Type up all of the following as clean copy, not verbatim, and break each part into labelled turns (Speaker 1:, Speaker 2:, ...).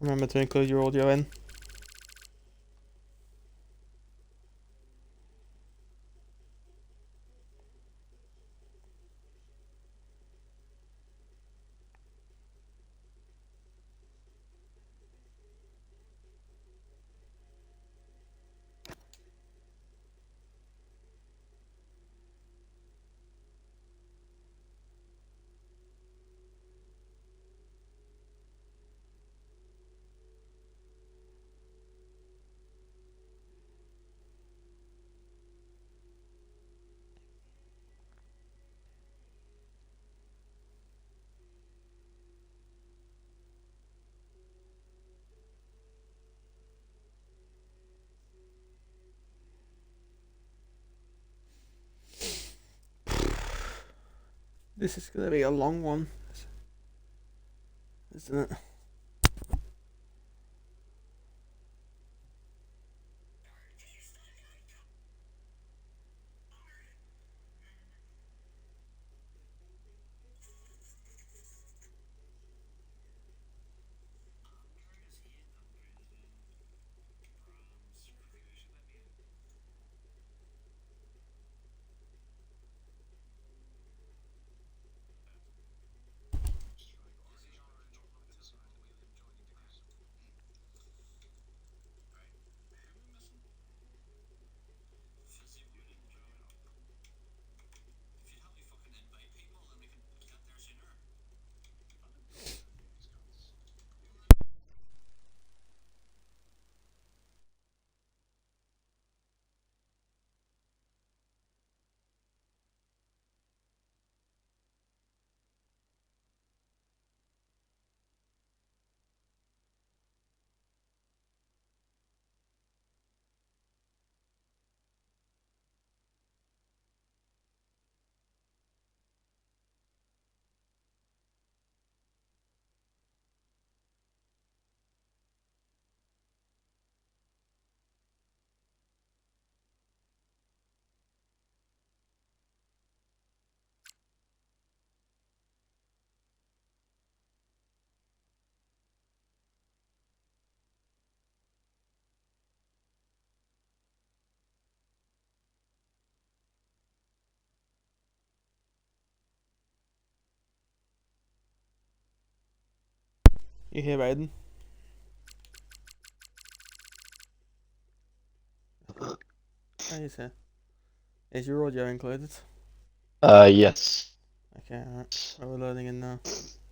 Speaker 1: Remember to include your audio in. This is gonna be a long one, isn't it? You hear, Aiden? Oh, he's here. Is your audio included?
Speaker 2: Yes.
Speaker 1: Okay, alright. Well, we're loading in now.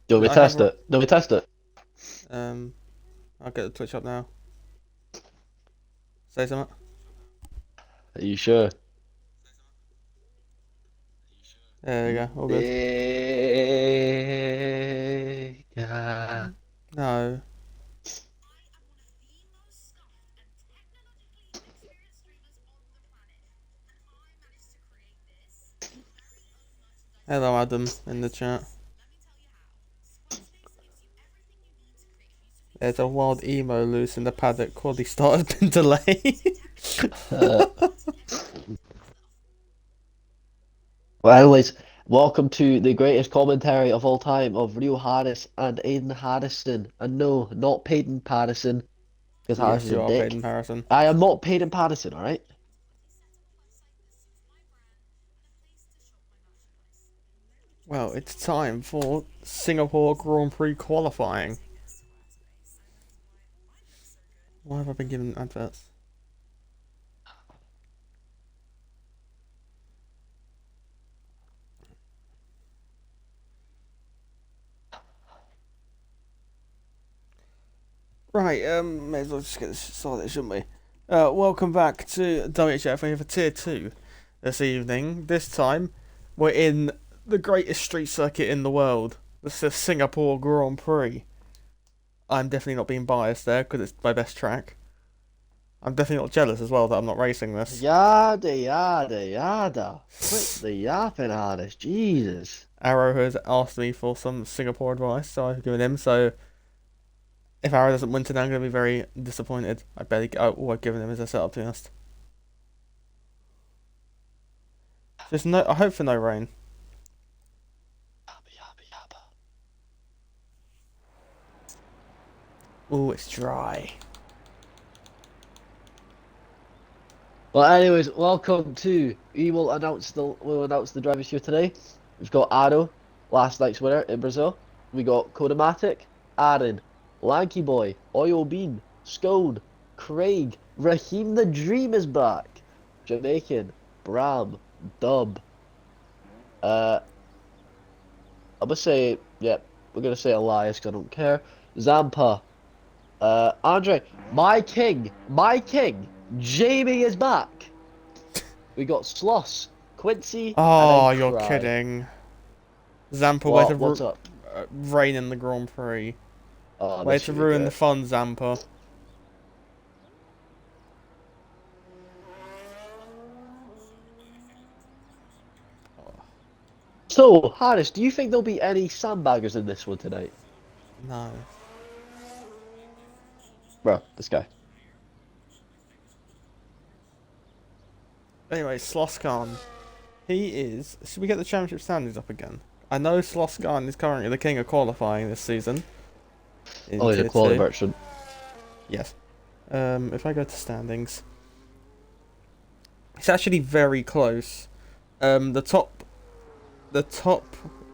Speaker 2: Do we
Speaker 1: I have.
Speaker 2: test it? Do we test it?
Speaker 1: Um, I'll get the Twitch up now. Say something.
Speaker 2: Are you sure?
Speaker 1: There we go. All good.
Speaker 2: Vega.
Speaker 1: No. Hello, Adam, in the chat. There's a wild emo loose in the paddock. Quality start has been delayed.
Speaker 2: Uh, well, anyways, welcome to the greatest commentary of all time of Rio Harris and Aiden Harrison. And no, not Peyton Patterson, because
Speaker 1: Yes,
Speaker 2: Harrison's a
Speaker 1: you are paid
Speaker 2: dick.
Speaker 1: in Harrison.
Speaker 2: I am not Peyton Patterson, alright?
Speaker 1: Well, it's time for Singapore Grand Prix qualifying. Why have I been given adverts? Right, may as well just get this started, shouldn't we? Welcome back to WHF. We have a tier 2 this evening. This time, we're in the greatest street circuit in the world. This is Singapore Grand Prix. I'm definitely not being biased there because it's my best track. I'm definitely not jealous as well that I'm not racing this.
Speaker 2: Yada, yada, yada. Quit the yapping, Harris. Jesus.
Speaker 1: Arrow has asked me for some Singapore advice, so I've given him. So if Arrow doesn't win today, I'm going to be very disappointed. All I've given him is a setup, to be honest. Just no. I hope for no rain.
Speaker 2: Yabba, yabba, yabba.
Speaker 1: Oh, it's dry.
Speaker 2: Well, anyways, welcome to. We'll announce the drivers here today. We've got Ado, last night's winner in Brazil. We got Kodamatic, Aaron, Lanky Boy, Oil Bean, Scone, Craig, Raheem the Dream is back, Jamaican, Bram, Dub. I'm gonna say, yep, we're gonna say Elias 'cause I don't care. Zampa, Andre, my king, Jamie is back. We got Sloss, Quincy,
Speaker 1: Oh,
Speaker 2: and then
Speaker 1: you're
Speaker 2: Cry.
Speaker 1: kidding. Zampa, way to
Speaker 2: What's up?
Speaker 1: rain in the Grand Prix.
Speaker 2: Oh,
Speaker 1: Way
Speaker 2: this
Speaker 1: to
Speaker 2: should be
Speaker 1: ruin the
Speaker 2: great.
Speaker 1: fun, Zampa.
Speaker 2: So, Harris, do you think there'll be any sandbaggers in this one tonight?
Speaker 1: No.
Speaker 2: Bro, this guy.
Speaker 1: Anyway, Sloskan. He is... Should we get the championship standings up again? I know Sloskan is currently the king of qualifying this season.
Speaker 2: Oh, he's a
Speaker 1: Tier
Speaker 2: quality
Speaker 1: 2.
Speaker 2: merchant.
Speaker 1: Yes. If I go to standings... It's actually very close. The top...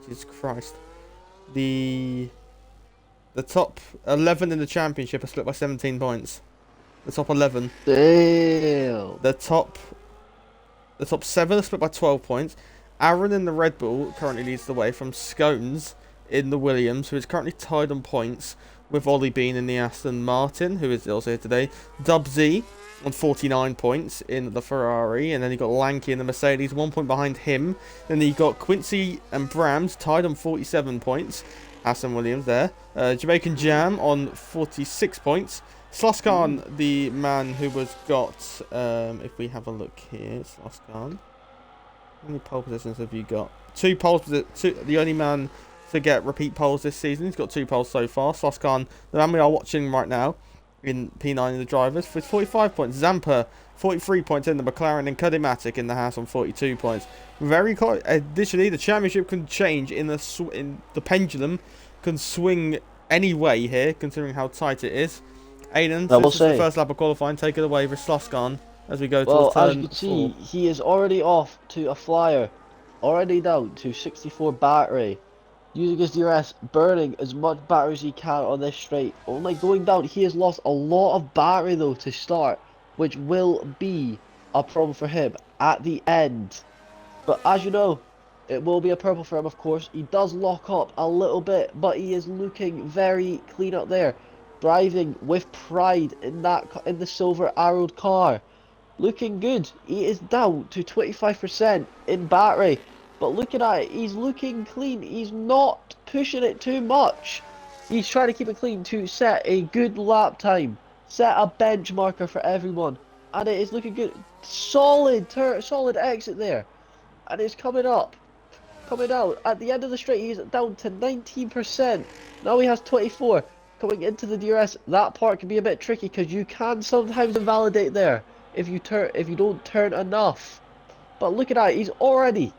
Speaker 1: Jesus Christ. The top 11 in the championship are split by 17 points. The top 11.
Speaker 2: Damn.
Speaker 1: The top 7 are split by 12 points. Aaron in the Red Bull currently leads the way from Scones in the Williams, who is currently tied on points with Ollie Bean in the Aston Martin, who is also here today. Dub Z on 49 points in the Ferrari, and then you got Lanky in the Mercedes, 1 point behind him. Then you got Quincy and Brams tied on 47 points. Aston Williams there. Jamaican Jam on 46 points. Sloskan, the man who was got, if we have a look here, Sloskan. How many pole positions have you got? 2 poles, the only man to get repeat poles this season. He's got 2 poles so far. Sloskan, the man we are watching right now in P9 in the drivers, with 45 points. Zampa, 43 points in the McLaren, and Kodamatic in the Haas on 42 points. Very close. Additionally, the championship can change in the pendulum can swing any way here, considering how tight it is. Aiden, so this is the first lap of qualifying. Take it away with Sloskan as we go towards turn 4.
Speaker 2: Well, as you can see, he is already off to a flyer. Already down to 64 battery. Using his DRS, burning as much battery as he can on this straight. Only going down, he has lost a lot of battery though to start, which will be a problem for him at the end. But as you know, it will be a purple for him, of course. He does lock up a little bit, but he is looking very clean up there. Driving with pride in the silver arrowed car. Looking good. He is down to 25% in battery. But looking at it, he's looking clean. He's not pushing it too much. He's trying to keep it clean to set a good lap time. Set a benchmarker for everyone. And it is looking good. Solid exit there. And it's coming up. Coming out. At the end of the straight, he's down to 19%. Now he has 24. Coming into the DRS, that part can be a bit tricky because you can sometimes invalidate there if you don't turn enough. But look at that, he's already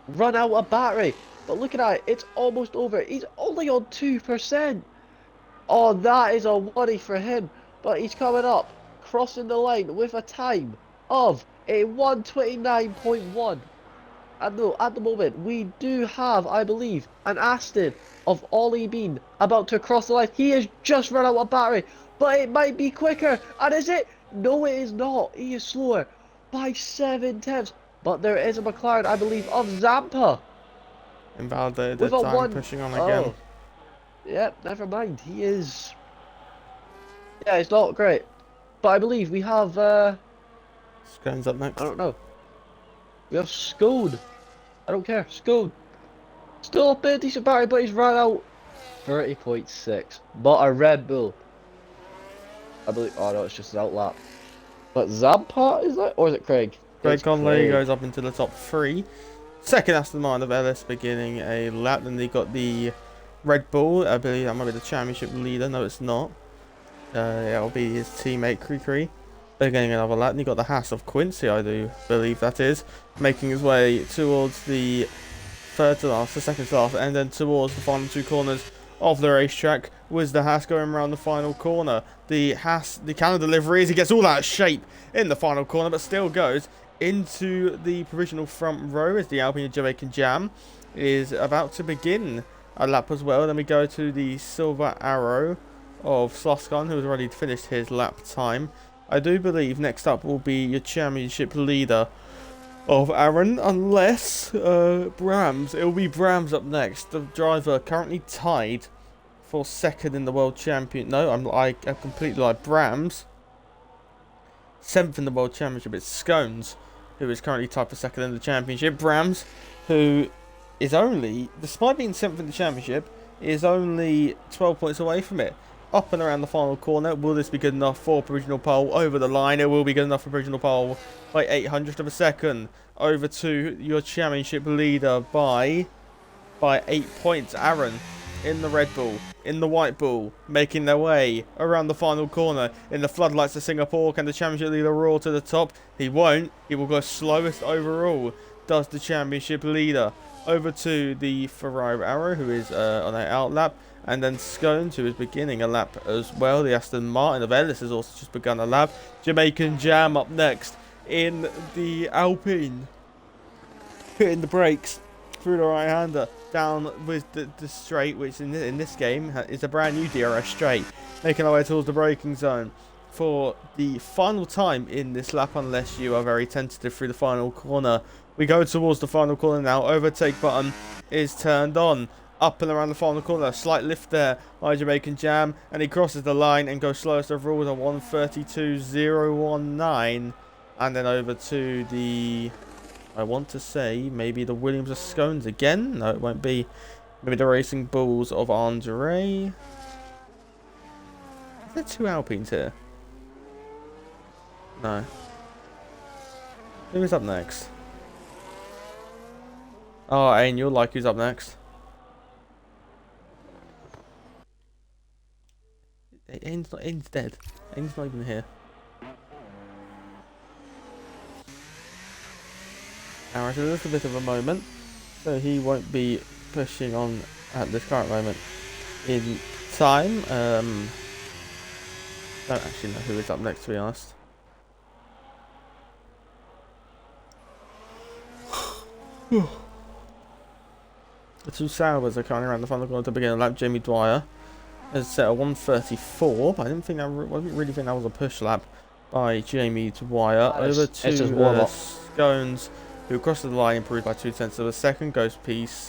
Speaker 2: run out of battery. But look at that, it's almost over. He's only on 2%. Oh, that is a worry for him. But he's coming up, crossing the line with a time of a 129.1. And no, at the moment, we do have, I believe, an Aston of Ollie Bean about to cross the line. He has just run out of battery, but it might be quicker. And is it? No, it is not. He is slower by 7 tenths. But there is a McLaren, I believe, of Zampa.
Speaker 1: Invalidated
Speaker 2: With
Speaker 1: that
Speaker 2: a
Speaker 1: time,
Speaker 2: one.
Speaker 1: pushing on again.
Speaker 2: Oh. Yep, never mind. He is... Yeah, it's not great. But I believe we have...
Speaker 1: Scones up next.
Speaker 2: I don't know. We have Scone. I don't care. Scone. Still a bit decent battery, but he's run out 30.6. But a Red Bull. I believe. Oh no, it's just his outlap. But Zampa is that, or is it Craig?
Speaker 1: Craig Conley goes up into the top 3. Second Aston Martin of Ellis beginning a lap. Then they got the Red Bull. I believe that might be the championship leader. No, it's not. It'll be his teammate Cree. They're getting another lap. And you got the Haas of Quincy, I do believe that is, making his way towards the third to last, the second to last, and then towards the final 2 corners of the racetrack was the Haas going around the final corner. The Canada livery, as he gets all out of shape in the final corner, but still goes into the provisional front row as the Alpine Jamaican Jam is about to begin a lap as well. Then we go to the Silver Arrow of Sloskon, who has already finished his lap time. I do believe next up will be your championship leader of Aaron, unless Brams. It will be Brams up next. The driver currently tied for second in the world champion. No, I completely lied. Brams 7th in the world championship. It's Scones who is currently tied for second in the championship. Brams, who is only, despite being 7th in the championship, is only 12 points away from it. Up and around the final corner. Will this be good enough for provisional pole? Over the line. It will be good enough for provisional pole by 800th of a second. Over to your championship leader by 8 points. Aaron in the Red Bull, in the White Bull, making their way around the final corner in the floodlights of Singapore. Can the championship leader roar to the top? He won't. He will go slowest overall. Does the championship leader. Over to the Ferrari Arrow, who is on an out lap. And then Scones, who is beginning a lap as well. The Aston Martin of Ellis has also just begun a lap. Jamaican Jam up next in the Alpine. Hitting the brakes through the right-hander. Down with the straight, which in this game is a brand new DRS straight. Making our way towards the braking zone for the final time in this lap, unless you are very tentative through the final corner. We go towards the final corner now. Overtake button is turned on. Up and around the final corner, a slight lift there by Jamaican Jam, and he crosses the line and goes slowest overall with a 1:32.019, and then over to the, I want to say, maybe the Williams of Scones again. No, it won't be. Maybe the Racing Bulls of Andre. Is there 2 Alpines here? No. Who is up next? Oh, Ain, you'll like who's up next. Ain's dead. Ain's not even here. Now it's a little bit of a moment, so he won't be pushing on at this current moment in time. Don't actually know who is up next, to be honest. The 2 Saubers are currently around the final corner to begin a lap. Jamie Dwyer has set a 1:34, but I didn't really think that was a push lap by Jamie Dwyer. Over to Scones, who crosses the line, improved by 0.2 of a second, goes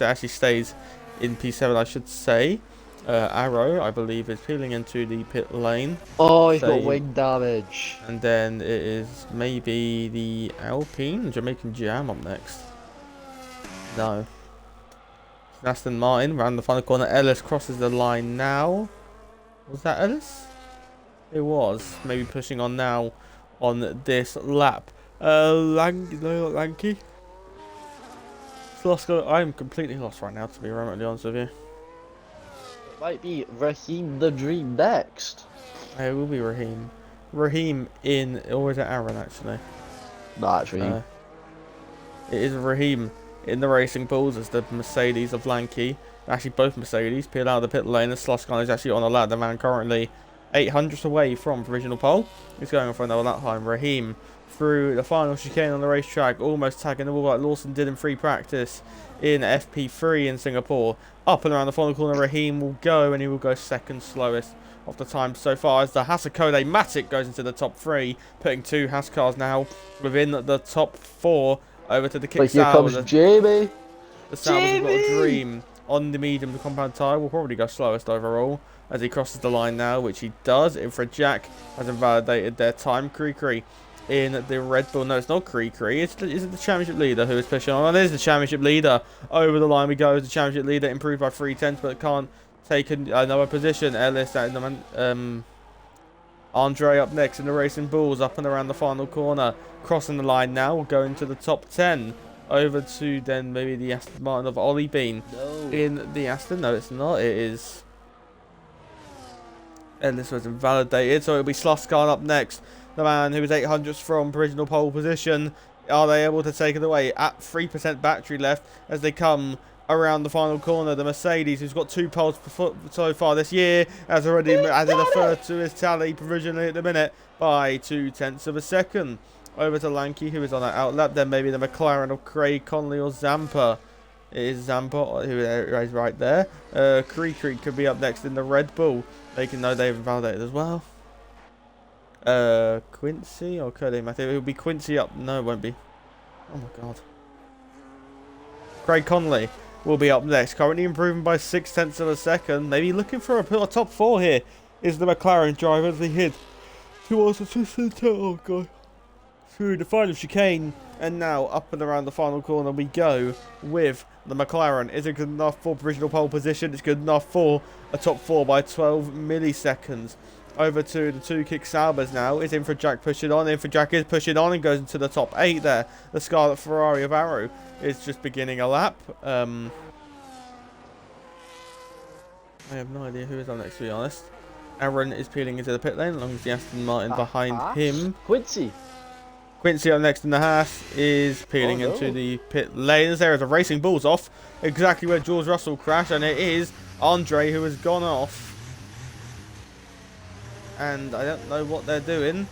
Speaker 1: actually stays in P7, I should say. Arrow, I believe, is peeling into the pit lane.
Speaker 2: Oh, he's got wing damage.
Speaker 1: And then it is maybe the Alpine Jamaican Jam up next. No. Aston Martin round the final corner. Ellis crosses the line now. Was that Ellis? It was. Maybe pushing on now on this lap. Lanky. Slosko. I'm completely lost right now, to be remotely honest with you.
Speaker 2: It might be Raheem the Dream next.
Speaker 1: It will be Raheem. Raheem in, or is it Aaron actually?
Speaker 2: Nah, it's Raheem.
Speaker 1: It is Raheem in the Racing Bulls as the Mercedes of Lanky. Actually, both Mercedes peel out of the pit lane. The Sloskon is actually on the lap. The man currently 800th away from provisional pole. He's going for another lap time. Raheem through the final chicane on the racetrack, almost tagging the wall like Lawson did in free practice in FP3 in Singapore. Up and around the final corner, Raheem will go, and he will go second slowest of the time so far as the Hasakode Matic goes into the top 3, putting 2 Haas cars now within the top 4. Over to the kick.
Speaker 2: Here comes Jamie.
Speaker 1: The Saubers have got a dream on the medium to compound tyre. Will probably go slowest overall as he crosses the line now, which he does. Infrared Jack has invalidated their time. Kree in the Red Bull. No, it's not Kree. Is it the championship leader who is pushing on? It is the championship leader. Over the line we go. The championship leader improved by 3/10, but can't take another position. Ellis and Andre up next in the Racing Bulls, up and around the final corner. Crossing the line now, will go into the top 10. Over to then maybe the Aston Martin of Ollie Bean.
Speaker 2: No.
Speaker 1: In the Aston. No, it's not. It is. And this was invalidated, so it'll be Sloskon up next. The man who was 800th from provisional pole position. Are they able to take it away? At 3% battery left as they come around the final corner. The Mercedes, who's got 2 poles so far this year, has already added a third to his tally provisionally at the minute by 0.2 of a second. Over to Lanky, who is on that outlap. Then maybe the McLaren of Craig Conley or Zampa. It is Zampa who is right there. Creek could be up next in the Red Bull. They can know they've validated as well. Quincy or Cody Matthew? It will be Quincy up. No, it won't be. Oh my god. Craig Conley will be up next. Currently improving by 0.6 of a second. Maybe looking for a top 4 here. Is the McLaren driver as they head towards the center. Oh god. Through the final chicane. And now up and around the final corner we go with the McLaren. Is it good enough for provisional pole position? It's good enough for a top 4 by 12 milliseconds. Over to the 2 Kick Saubers now. Is in for Jack pushing on. In for Jack is pushing on and goes into the top 8 there. The Scarlet Ferrari of Arrow is just beginning a lap. I have no idea who is on next, to be honest. Aaron is peeling into the pit lane along with the Aston Martin behind him. Quincy up next in the Haas is peeling into the pit lane. There is a Racing Bulls off exactly where George Russell crashed, and it is Andre who has gone off. And I don't know what they're doing,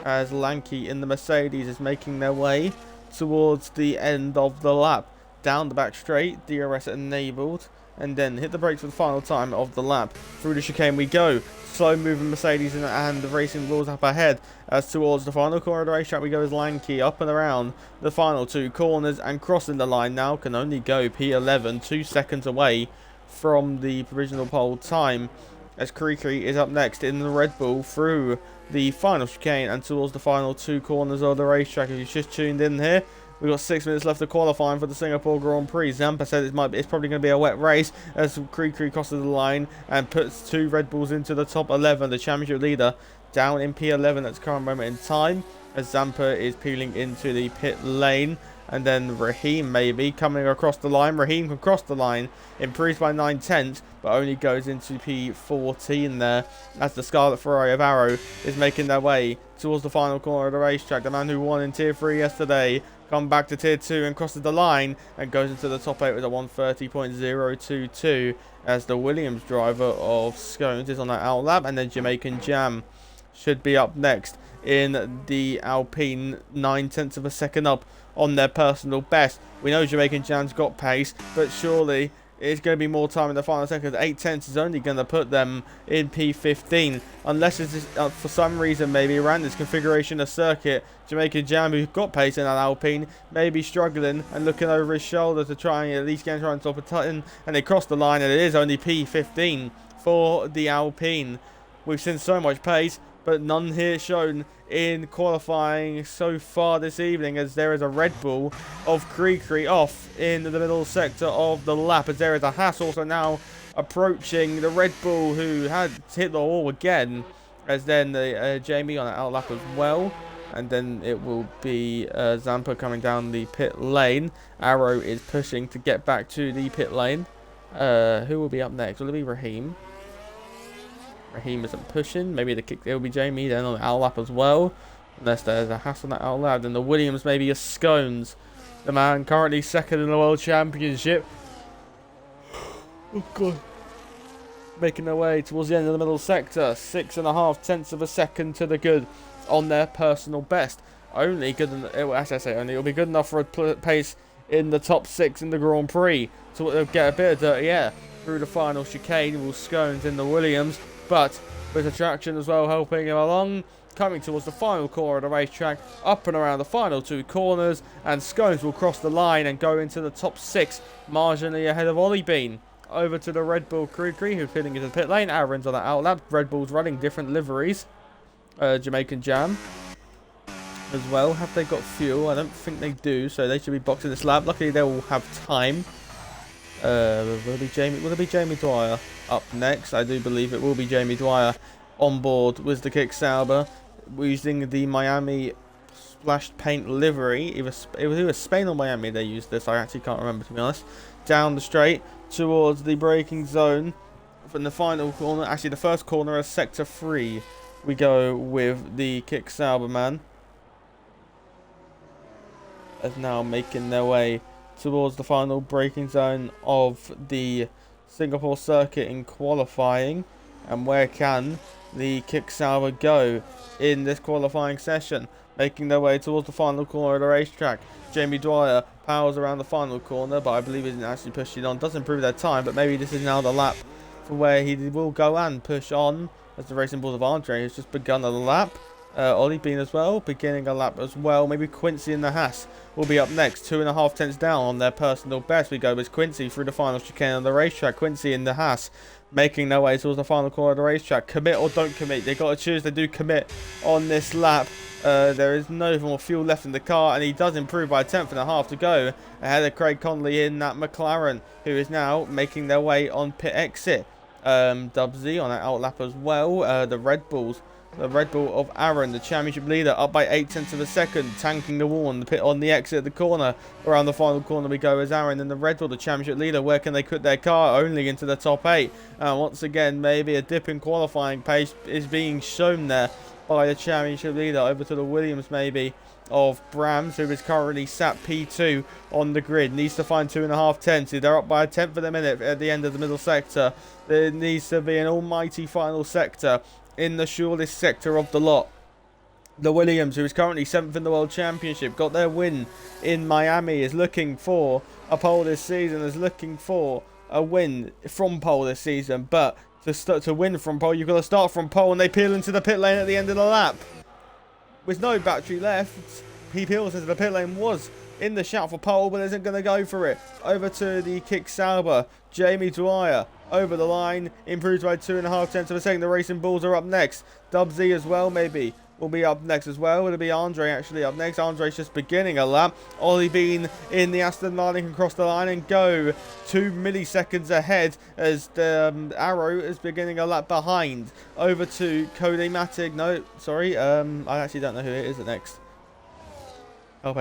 Speaker 1: as Lanky in the Mercedes is making their way towards the end of the lap. Down the back straight, DRS enabled, and then hit the brakes for the final time of the lap. Through the chicane we go. Slow moving Mercedes and the Racing Bulls up ahead. As towards the final corner of the racetrack we go as Lanky up and around the final 2 corners and crossing the line now. Can only go P11, 2 seconds away from the provisional pole time. As Krikri is up next in the Red Bull through the final chicane and towards the final 2 corners of the racetrack. If you've just tuned in here, we've got 6 minutes left of qualifying for the Singapore Grand Prix. Zampa said it's probably going to be a wet race as Krikri crosses the line and puts 2 Red Bulls into the top 11. The championship leader down in P11 at the current moment in time, as Zampa is peeling into the pit lane. And then Raheem maybe coming across the line. Raheem can cross the line, improves by 9/10, but only goes into P14 there, as the Scarlet Ferrari of Arrow is making their way towards the final corner of the racetrack. The man who won in Tier 3 yesterday come back to Tier 2 and crosses the line and goes into the top 8 with a 1:30.022, as the Williams driver of Scones is on that outlap. And then Jamaican Jam should be up next in the Alpine, 9/10 of a second up on their personal best. We know Jamaican Jam's got pace, but surely it's going to be more time in the final seconds. 8/10 is only going to put them in P15, unless it's for some reason maybe around this configuration of circuit, Jamaican Jam, who's got pace in that Alpine, may be struggling and looking over his shoulder to try and at least get on top of Titan, and they cross the line, and it is only P15 for the Alpine. We've seen so much pace, but none here shown in qualifying so far this evening, as there is a Red Bull of Krikri off in the middle sector of the lap, as there is a Haas also now approaching the Red Bull, who had hit the wall again, as then the Jamie on the outlap as well. And then it will be Zampa coming down the pit lane. Arrow is pushing to get back to the pit lane. Who will be up next? Will it be Raheem? Raheem isn't pushing. Maybe the kick. It will be Jamie then on the outlap as well. Unless there's a Haas on that outlap. Then the Williams, maybe a Scones. The man currently second in the World Championship. Oh god. Making their way towards the end of the middle sector. 6.5 of a second to the good on their personal best. Only good enough. As I say, only it'll be good enough for a pace in the top 6 in the Grand Prix to get a bit of dirty air through the final chicane. Will Scones in the Williams, but with attraction as well helping him along, coming towards the final corner of the racetrack, up and around the final 2 corners, and Scones will cross the line and go into the top 6, marginally ahead of Ollie Bean. Over to the Red Bull Krikri, who's fitting into the pit lane. Aaron's on the outlap. Red Bull's running different liveries. Jamaican Jam as well. Have they got fuel? I don't think they do, so they should be boxing this lap. Luckily they will have time. Will it be Jamie Dwyer up next? I do believe it will be Jamie Dwyer on board with the Kick Sauber, using the Miami splashed paint livery. It was either Spain or Miami they used this. I actually can't remember, to be honest. Down the straight towards the braking zone from the final corner. Actually, the first corner is sector 3. We go with the Kick Sauber man, as now making their way towards the final braking zone of the Singapore circuit in qualifying. And where can the Kick Sauber go in this qualifying session? Making their way towards the final corner of the racetrack. Jamie Dwyer powers around the final corner, but I believe he didn't actually push it on. Doesn't improve their time, but maybe this is now the lap for where he will go and push on, as the Racing Bulls of Andre has just begun a lap. Ollie Bean as well, beginning a lap as well. Maybe Quincy and the Haas will be up next. 2.5 tenths down on their personal best. We go with Quincy through the final chicane on the racetrack. Quincy and the Haas making their way towards the final corner of the racetrack. Commit or don't commit. They got to choose. They do commit on this lap. There is no more fuel left in the car, and he does improve by 1.5 to go ahead of Craig Connolly in that McLaren, who is now making their way on pit exit. Dubsy on an outlap as well. The Red Bull of Aaron, the championship leader, up by 0.8 tenths of a second, tanking the wall on the pit on the exit of the corner. Around the final corner we go as Aaron and the Red Bull, the championship leader. Where can they put their car? Only into the top 8. Once again, maybe a dip in qualifying pace is being shown there by the championship leader. Over to the Williams maybe of Brams, who is currently sat P2 on the grid. Needs to find 2.5 tenths. They're up by 1/10 of a minute at the end of the middle sector. There needs to be an almighty final sector in the shortest sector of the lot. The Williams, who is currently 7th in the World Championship, got their win in Miami, is looking for a pole this season, is looking for a win from pole this season. But to win from pole, you've got to start from pole, and they peel into the pit lane at the end of the lap. With no battery left, he peels into the pit lane, was in the shout for pole, but isn't going to go for it. Over to the Kick Sauber, Jamie Dwyer over the line, improves by 2.5 tenths of a second. The Racing Bulls are up next. Dubsy as well, maybe, will be up next as well. It'll be Andre actually up next. Andre's just beginning a lap. Ollie Bean in the Aston Martin can cross the line and go 2 milliseconds ahead as the Arrow is beginning a lap behind. Over to Cody Matic. No, sorry. I actually don't know who it is at next. Help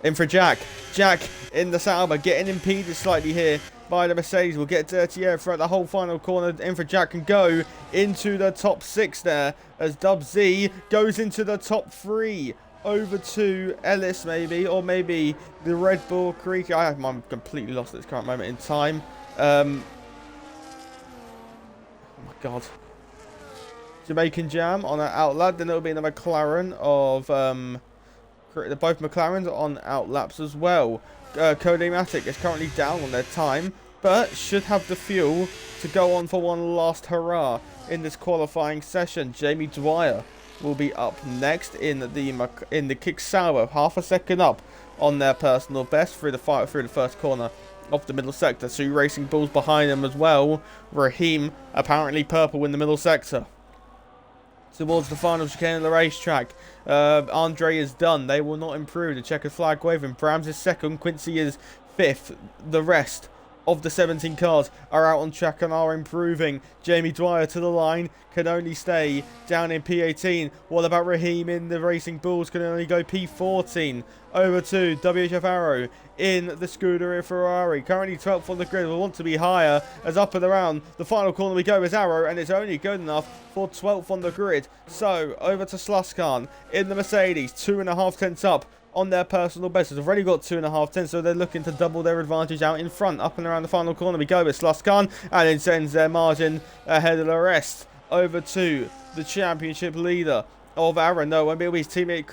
Speaker 1: in for Jack. Jack in the Sauber, getting impeded slightly here by the Mercedes. Will get dirty air throughout the whole final corner. In for Jack and go into the top 6 there as Dub Z goes into the top 3. Over to Ellis maybe, or maybe the Red Bull Creek. I'm completely lost at this current moment in time. Oh my god. Jamaican Jam on that outlap. Then it'll be the McLaren of both McLarens on outlaps as well. Cody Matic is currently down on their time, but should have the fuel to go on for one last hurrah in this qualifying session. Jamie Dwyer will be up next in the Kick Sauber, 0.5 second up on their personal best through the first corner of the middle sector. 2 Racing Bulls behind them as well. Raheem apparently purple in the middle sector. Towards the final chicane of the racetrack. Andre is done. They will not improve. The checkered flag waving. Brams is 2nd. Quincy is 5th. The rest of the 17 cars are out on track and are improving. Jamie Dwyer to the line, can only stay down in P18. What about Raheem in the Racing Bulls? Can only go P14. Over to WHF Arrow in the Scuderia Ferrari. Currently 12th on the grid. Will want to be higher as up and around the final corner we go as Arrow, and it's only good enough for 12th on the grid. So over to Sluskan in the Mercedes. 2.5 tenths up on their personal best. They've already got 2.5 tenths, so they're looking to double their advantage out in front. Up and around the final corner we go with Sluskan, and it sends their margin ahead of the rest. Over to the championship leader of Aaron. No, it won't be his teammate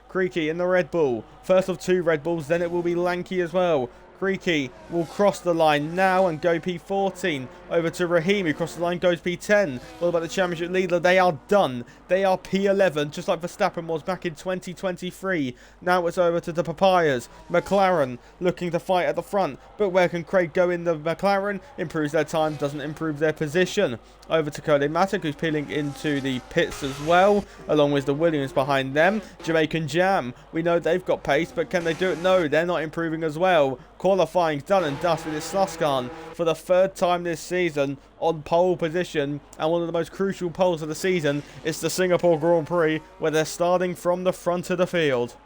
Speaker 1: Creaky in the Red Bull. First of 2 Red Bulls, then it will be Lanky as well. Creaky will cross the line now and go P14. Over to Raheem, who crosses the line, goes P10. What about the championship leader? They are done. They are P11, just like Verstappen was back in 2023. Now it's over to the Papayas. McLaren looking to fight at the front. But where can Craig go in the McLaren? Improves their time, doesn't improve their position. Over to Cody Matic, who's peeling into the pits as well, along with the Williams behind them. Jamaican Jam, we know they've got pace, but can they do it? No, they're not improving as well. Qualifying done and dusted. It's Sluskan for the 3rd time this season on pole position, and one of the most crucial poles of the season is the Singapore Grand Prix, where they're starting from the front of the field.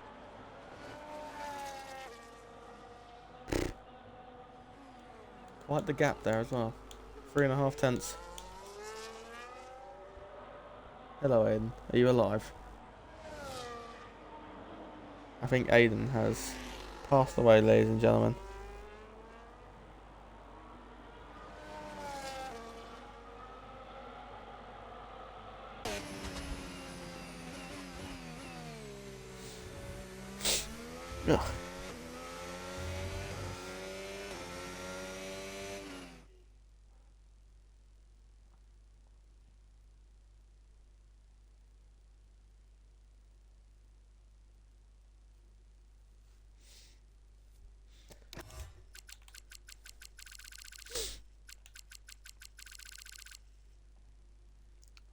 Speaker 1: Quite the gap there as well. 3.5 tenths. Hello, Aiden. Are you alive? I think Aiden has Passed away, ladies and gentlemen. Ugh.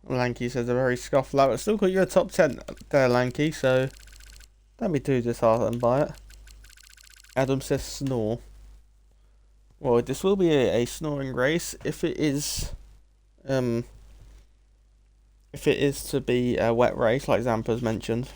Speaker 1: Lanky says a very scuffed lap, but still got you a top 10 there, Lanky, so don't be too disheartened by it. Adam says snore. Well, this will be a snoring race if it is to be a wet race like Zampa's mentioned.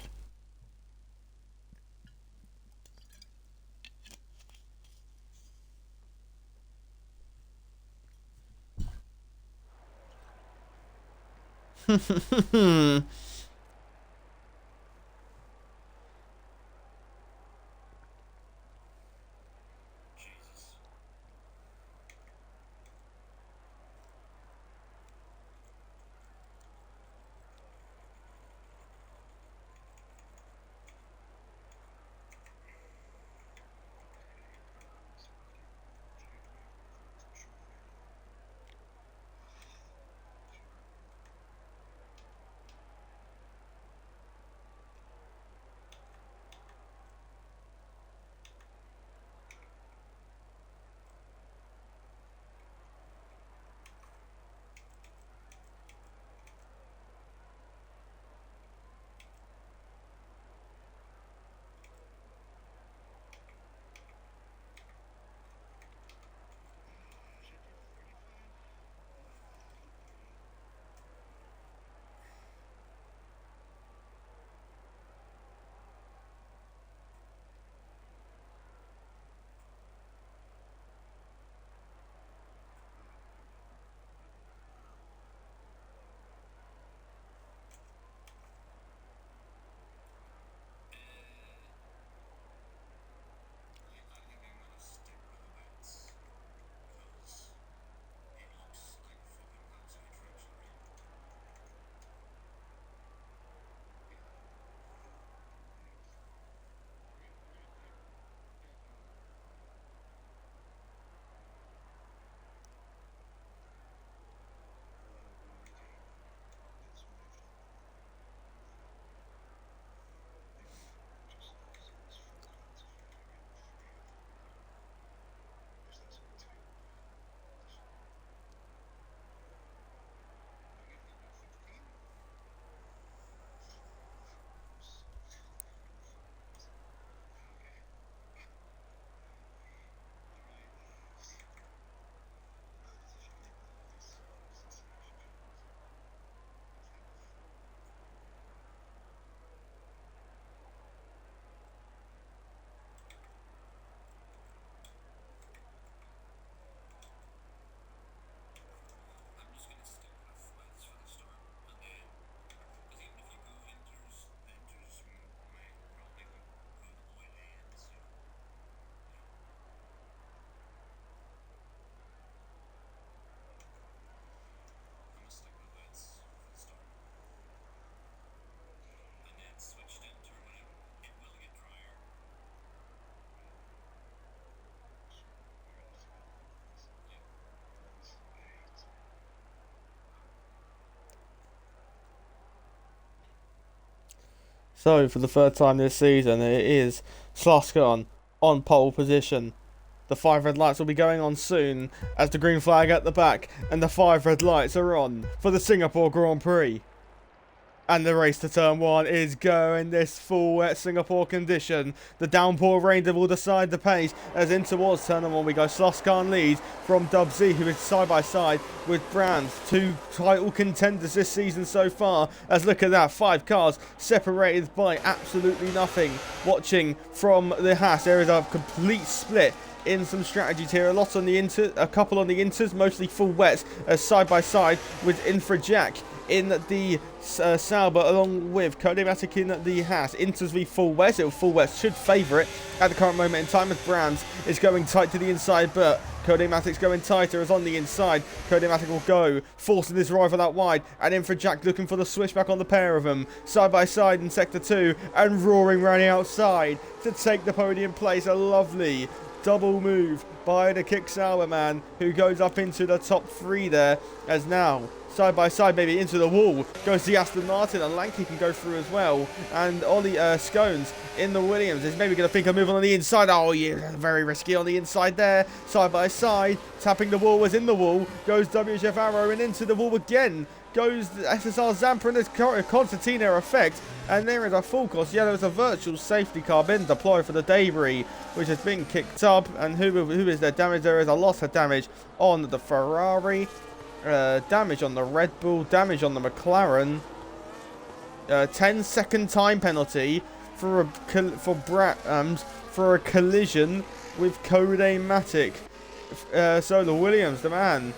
Speaker 1: So, for the third time this season, it is Sloscon on pole position. The 5 red lights will be going on soon as the green flag at the back, and the 5 red lights are on for the Singapore Grand Prix. And the race to turn 1 is going this full wet Singapore condition. The downpour rain will decide the pace as in towards turn 1 we go. Sloscon leads from Dub Z, who is side by side with Brands, 2 title contenders this season so far. As look at that, 5 cars separated by absolutely nothing. Watching from the Haas, there is a complete split in some strategies here. A couple on the inters, mostly full wets, as side by side with Infra Jack in the Sauber, along with Codematic in the Haas. Enters the full west. Full west should favour it at the current moment in time, as Brands is going tight to the inside, but Codematic's going tighter as on the inside. Codematic will go, forcing his rival out wide, and InfraJack looking for the switchback on the pair of them, side by side in Sector 2, and roaring round the outside to take the podium place. A lovely double move by the Kick Sauber man, who goes up into the top 3 there, as now side by side, maybe into the wall, goes the Aston Martin, and Lanky can go through as well. And Ollie Scones in the Williams is maybe going to think of moving on the inside. Oh, yeah, very risky on the inside there. Side by side, tapping the wall, was in the wall, goes WHF Arrow, and into the wall again goes the SSR Zampa, and there's Constantina effect. And there is a full course yellow as a virtual safety car being deployed for the debris, which has been kicked up. And who is there damage? There is a lot of damage on the Ferrari. Damage on the Red Bull, damage on the McLaren. 10-second time penalty for a collision with Codematic. So the Williams, the man,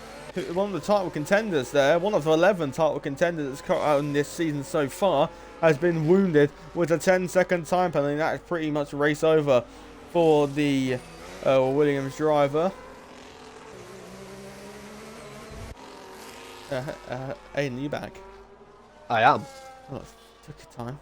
Speaker 1: one of the title contenders there, one of 11 title contenders that's cut out in this season so far, has been wounded with a 10-second time penalty. That is pretty much race over for the Williams driver. Aiden, you back?
Speaker 2: I am.
Speaker 1: Oh, took your time.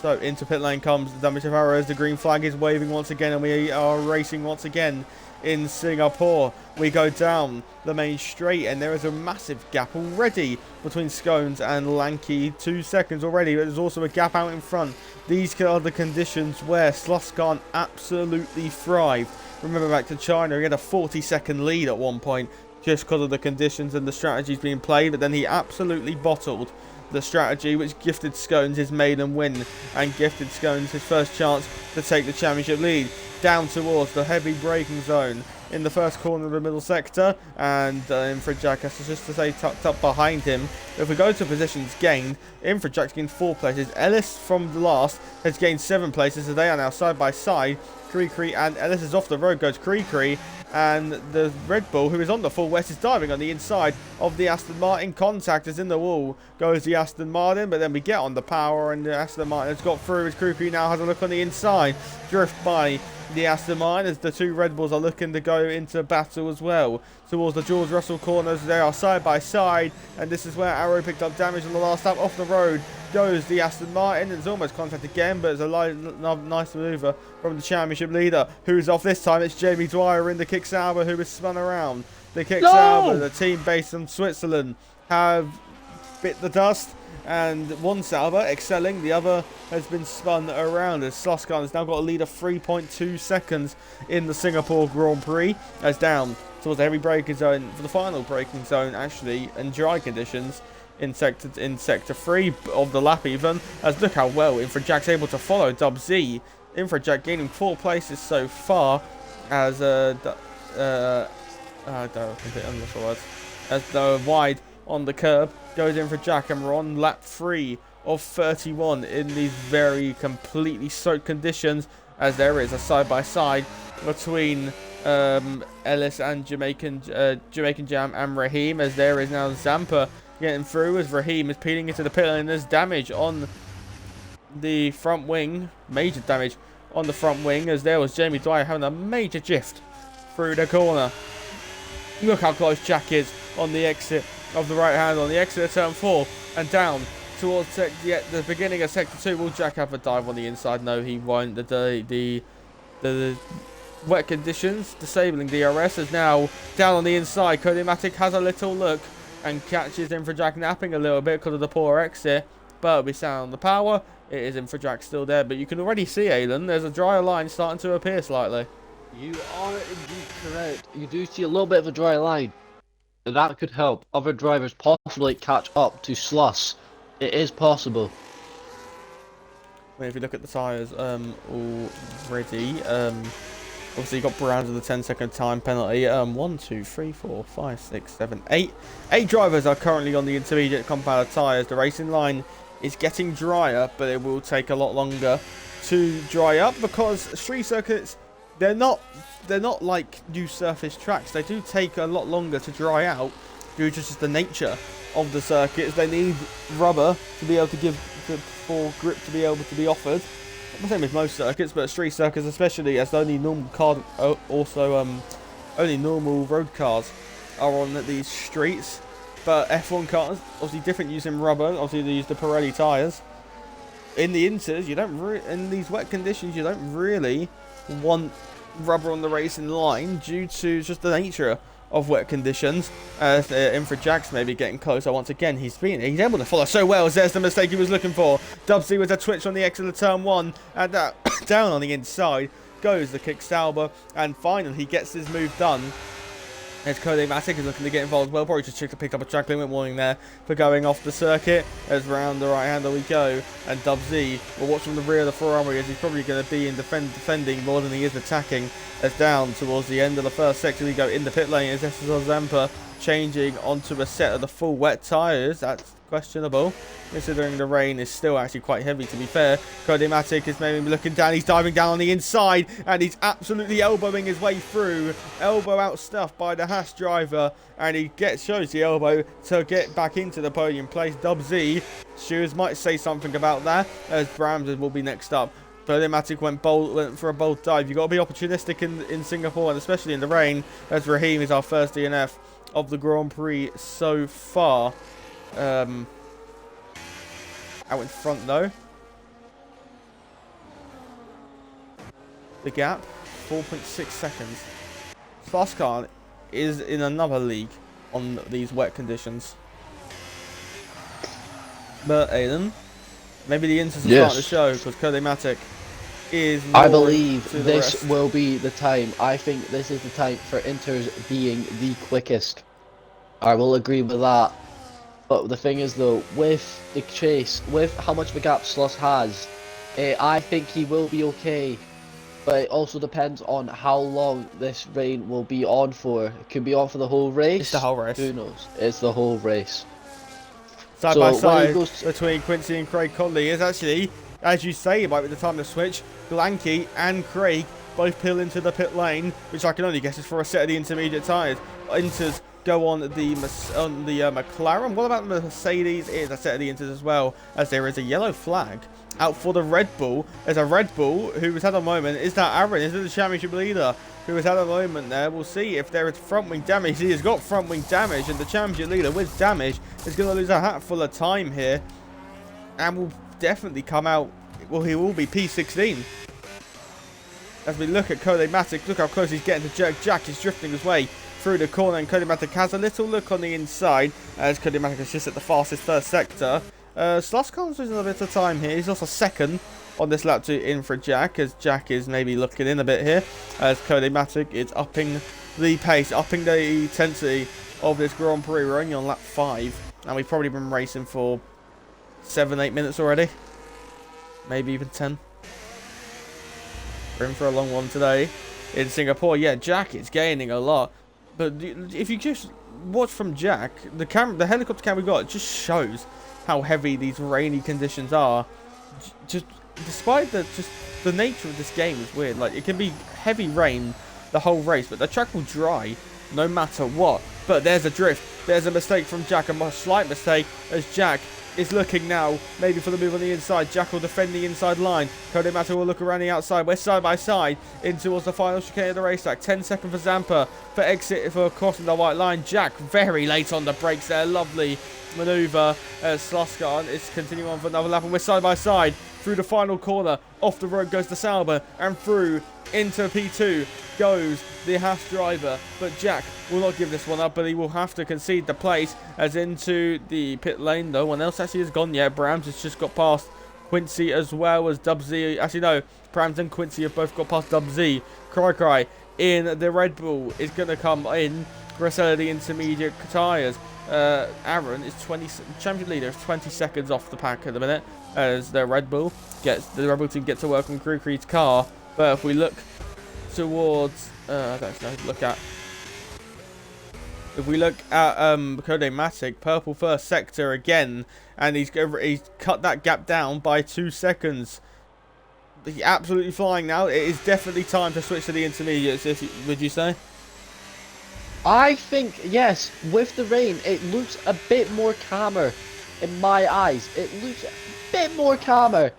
Speaker 1: So into pit lane comes the WHF Arrows. The green flag is waving once again, and we are racing once again in Singapore. We go down the main straight, and there is a massive gap already between Scones and Lanky. 2 seconds already, but there's also a gap out in front. These are the conditions where Sluskan absolutely thrived. Remember back to China, he had a 40-second lead at one point just because of the conditions and the strategies being played, but then he absolutely bottled the strategy, which gifted Scones his maiden win and gifted Scones his first chance to take the championship lead. Down towards the heavy braking zone in the first corner of the middle sector, and InfraJack has just to say tucked up behind him. If we go to positions gained, InfraJack's gained 4 places. Ellis from the last has gained 7 places, so they are now side by side. Kree and Ellis is off the road, goes Kree, and the Red Bull, who is on the full west, is diving on the inside of the Aston Martin. Contact is in the wall, goes the Aston Martin, but then we get on the power, and the Aston Martin has got through as Kree now has a look on the inside. Drift by the Aston Martin as the 2 Red Bulls are looking to go into battle as well. Towards the George Russell corners, they are side by side, and this is where Arrow picked up damage on the last lap. Off the road goes the Aston Martin. It's almost contact again, but it's a nice manoeuvre from the championship leader. Who's off this time? It's Jamie Dwyer in the Kick Sauber, who is spun around. The Kick Sauber, the team based in Switzerland, have bit the dust, and one Sauber excelling, the other has been spun around as Sluskan has now got a lead of 3.2 seconds in the Singapore Grand Prix, as down towards the heavy braking zone for the final braking zone, actually, in dry conditions in sector 3 of the lap even, as look how well InfraJack's able to follow Dub Z. InfraJack gaining 4 places so far as as the wide on the curb goes InfraJack, and we're on lap 3 of 31 in these very completely soaked conditions, as there is a side-by-side between Ellis and Jamaican Jam and Raheem, as there is now Zampa getting through as Raheem is peeling into the pit lane. There's damage on the front wing, major damage on the front wing, as there was Jamie Dwyer having a major jift through the corner. Look how close Jack is on the exit of the right hand, on the exit of turn 4, and down towards the beginning of sector 2. Will Jack have a dive on the inside? No, he won't. The wet conditions disabling DRS is now down on the inside. Codematic has a little look and catches InfraJack napping a little bit because of the poor exit, but we sound on the power. It is InfraJack still there, but you can already see, Alan, there's a drier line starting to appear slightly.
Speaker 2: You are indeed correct. You do see a little bit of a dry line, and that could help other drivers possibly catch up to Sluss. It is possible.
Speaker 1: I mean, if you look at the tyres already, obviously you got Brands with a 10-second time penalty. 1, 2, 3, 4, 5, 6, 7, 8. 8 drivers are currently on the intermediate compound tyres. The racing line is getting drier, but it will take a lot longer to dry up because street circuits they're not like new surface tracks. They do take a lot longer to dry out due to just the nature of the circuits. They need rubber to be able to give for grip to be able to be offered. The same as most circuits, but street circuits especially, as only normal only normal road cars are on these streets. But F1 cars, obviously different using rubber. Obviously they use the Pirelli tyres. In the inters, you don't in these wet conditions, you don't really want rubber on the racing line due to just the nature of wet conditions. As Infrajack's maybe getting closer once again. He's able to follow so well. As there's the mistake he was looking for. Dubsy with a twitch on the exit of turn 1, and down on the inside goes the kick Sauber, and finally he gets his move done. As Cody Matic is looking to get involved as well. Probably just picked up a track limit warning there for going off the circuit. As round the right hander we go. And Dubsy will watch from the rear of the Ferrari, as he's probably going to be in defending more than he is attacking. As down towards the end of the first sector we go in the pit lane. As SSL Zampa changing onto a set of the full wet tyres. That's questionable, considering the rain is still actually quite heavy, to be fair. Cody Matic is maybe looking down. He's diving down on the inside, and he's absolutely elbowing his way through. Elbow out stuffed by the Haas driver, and he shows the elbow to get back into the podium place. Dubsy, Shoes might say something about that, as Brams will be next up. Cody Matic went for a bold dive. You've got to be opportunistic in Singapore, and especially in the rain, as Raheem is our first DNF of the Grand Prix so far. Out in front though. The gap, 4.6 seconds. Slaskan is in another league on these wet conditions. But Aiden, maybe the Inters will start the show, because Cody Matic is
Speaker 2: I believe this will be the time. I think this is the time for Inters being the quickest. I will agree with that. But the thing is though, with the chase, with how much of a gap Sloss has, I think he will be okay. But it also depends on how long this rain will be on for. It could be on for the whole race.
Speaker 1: It's the whole race.
Speaker 2: Who knows? It's the whole race.
Speaker 1: Side by side between Quincy and Craig Conley is actually, as you say, it might be the time to switch. Blanky and Craig both peel into the pit lane, which I can only guess is for a set of the intermediate tyres. Inters go on the McLaren. What about the Mercedes? It is a set of the Inters as well, as there is a yellow flag out for the Red Bull. There's a Red Bull who has had a moment. Is that Aaron? Is it the championship leader who has had a moment there? We'll see if there is front wing damage. He has got front wing damage, and the championship leader with damage is going to lose a hatful of time here, and will definitely come out. Well, he will be P16. As we look at Cody Matic, look how close he's getting to Jack. Jack is drifting his way through the corner, and Cody Matic has a little look on the inside, as Cody Matic is just at the fastest first sector. Sluskon's losing a bit of time here. He's also second on this lap to Infrajack, as Jack is maybe looking in a bit here, as Cody Matic is upping the pace, upping the intensity of this Grand Prix. We're only on lap 5, and we've probably been racing for 7-8 minutes already, maybe even 10. We're in for a long one today in Singapore. Yeah, Jack is gaining a lot, but if you just watch from Jack, the helicopter cam we got just shows how heavy these rainy conditions are. Just despite the nature of this game is weird. Like, it can be heavy rain the whole race, but the track will dry no matter what. But there's a drift. There's a mistake from Jack, a slight mistake, as Jack is looking now maybe for the move on the inside. Jack will defend the inside line. Cody Matic will look around the outside. We're side by side in towards the final chicane of the racetrack. 10 seconds for Zampa for crossing the white line. Jack very late on the brakes there. Lovely manoeuvre. Sluskan is continuing on for another lap, and we're side by side through the final corner. Off the road goes the Sauber, and through into P2 goes the Haas driver, but Jack will not give this one up, but he will have to concede the place, as into the pit lane. No one else actually has gone yet. Brams has just got past Quincy, as well as Dubsy. Actually no, Brams and Quincy have both got past Dubsy. Cry in the Red Bull is going to come in for a set of the intermediate tyres. Aaron is champion leader is 20 seconds off the pack at the minute, as the Red Bull team gets to work on Creed's car. But if we look towards I don't know, if we look at Cody Matic, purple first sector again, and he's cut that gap down by 2 seconds. absolutely flying now. It is definitely time to switch to the intermediates, would you say?
Speaker 2: I think, yes, with the rain, it looks a bit more calmer in my eyes. It looks a bit more calmer.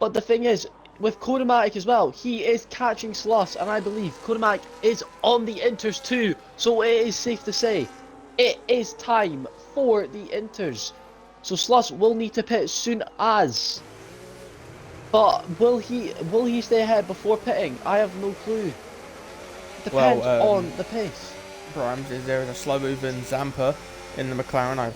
Speaker 2: But the thing is, with Kodamatic as well, he is catching Sloss, and I believe Kodamatic is on the Inters too. So it is safe to say, it is time for the Inters. So Sloss will need to pit soon as. But will he stay ahead before pitting? I have no clue. Depends on the pace.
Speaker 1: Brams is there in a slow moving Zampa in the McLaren. I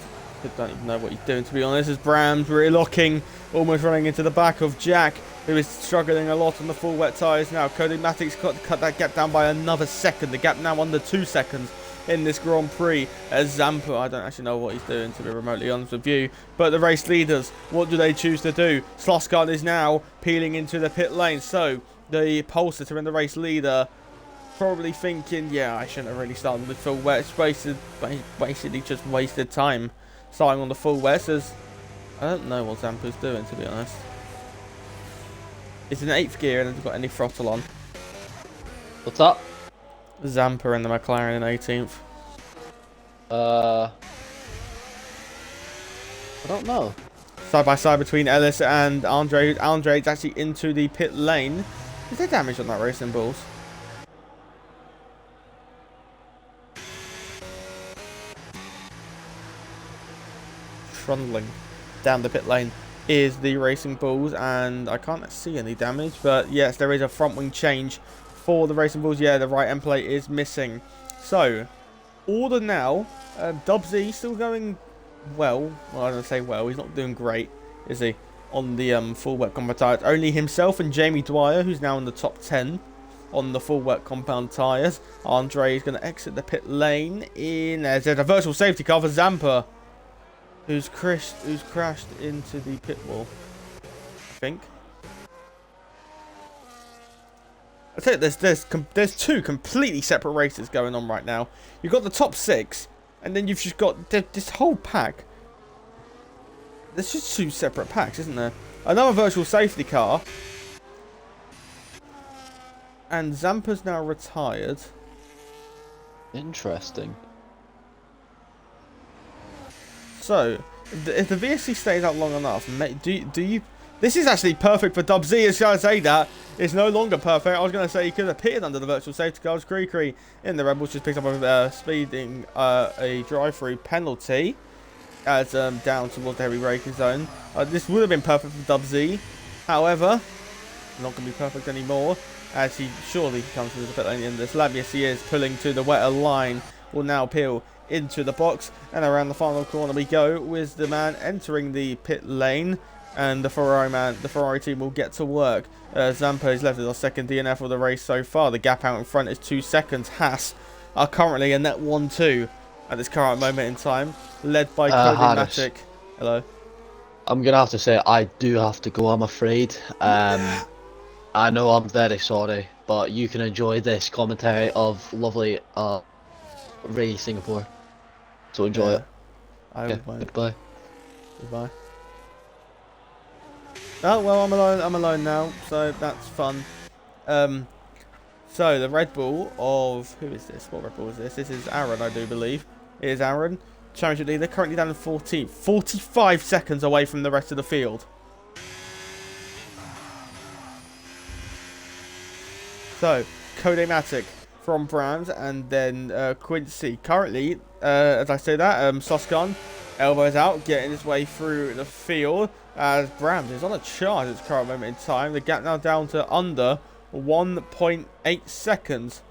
Speaker 1: don't even know what he's doing, to be honest. As Brams relocking, almost running into the back of Jack, who is struggling a lot on the full wet tyres now. Cody Matic's got to cut that gap down by another second. The gap now under 2 seconds in this Grand Prix. As Zampa, I don't actually know what he's doing, to be remotely honest with you. But the race leaders, what do they choose to do? Slosgard is now peeling into the pit lane. So the pole sitter and the race leader probably thinking, yeah, I shouldn't have really started with full wet. It's basically just wasted time starting on the full wet. As I don't know what Zampa's doing, to be honest. It's in 8th gear and hasn't got any throttle on.
Speaker 2: What's up?
Speaker 1: Zampa and the McLaren in 18th.
Speaker 2: I don't know.
Speaker 1: Side by side between Ellis and Andre. Andre is actually into the pit lane. Is there damage on that Racing Bulls? Trundling down the pit lane is the Racing Bulls, and I can't see any damage, but yes, there is a front wing change for the Racing Bulls. Yeah, the right end plate is missing. So, order now. Dubsy still going well. Well, I don't say well. He's not doing great, is he? On the full wet compound tyres. Only himself and Jamie Dwyer, who's now in the top 10 on the full wet compound tyres. Andre is going to exit the pit lane in. There's a virtual safety car for Zampa, who's crashed into the pit wall, I think. I tell you, there's two completely separate races going on right now. You've got the top 6, and then you've just got this whole pack. There's just 2 separate packs, isn't there? Another virtual safety car. And Zampa's now retired.
Speaker 2: Interesting.
Speaker 1: So, if the VSC stays out long enough, do you... This is actually perfect for Dubsy. I was going to say that. It's no longer perfect. I was going to say he could have pitted under the virtual safety cars. Cree in the Rebels just picked up a speeding, a drive-through penalty. As down towards the heavy braking zone. This would have been perfect for Dubsy. However, not going to be perfect anymore. As he surely comes into the pit lane at the end of this lap. Yes, he is pulling to the wetter line. Will now peel into the box, and around the final corner we go with the man entering the pit lane, and the Ferrari team will get to work. Zampa is left as our second DNF of the race so far. The gap out in front is 2 seconds. Haas are currently a net 1-2 at this current moment in time, led by Cody Matic. Hello.
Speaker 2: I'm gonna have to say I do have to go, I'm afraid. I know I'm very sorry, but you can enjoy this commentary of lovely Ray Singapore. So enjoy it.
Speaker 1: Okay,
Speaker 2: goodbye.
Speaker 1: Goodbye. Oh well, I'm alone now, so that's fun. So the Red Bull of who is this? What Red Bull is this? This is Aaron, I do believe. It is Aaron, championship leader, currently down in 14th, 45 seconds away from the rest of the field. So Cody Matic from Brams, and then Quincy. Currently, as I say that, Soskan elbows out, getting his way through the field as Brams is on a charge at this current moment in time. The gap now down to under 1.8 seconds.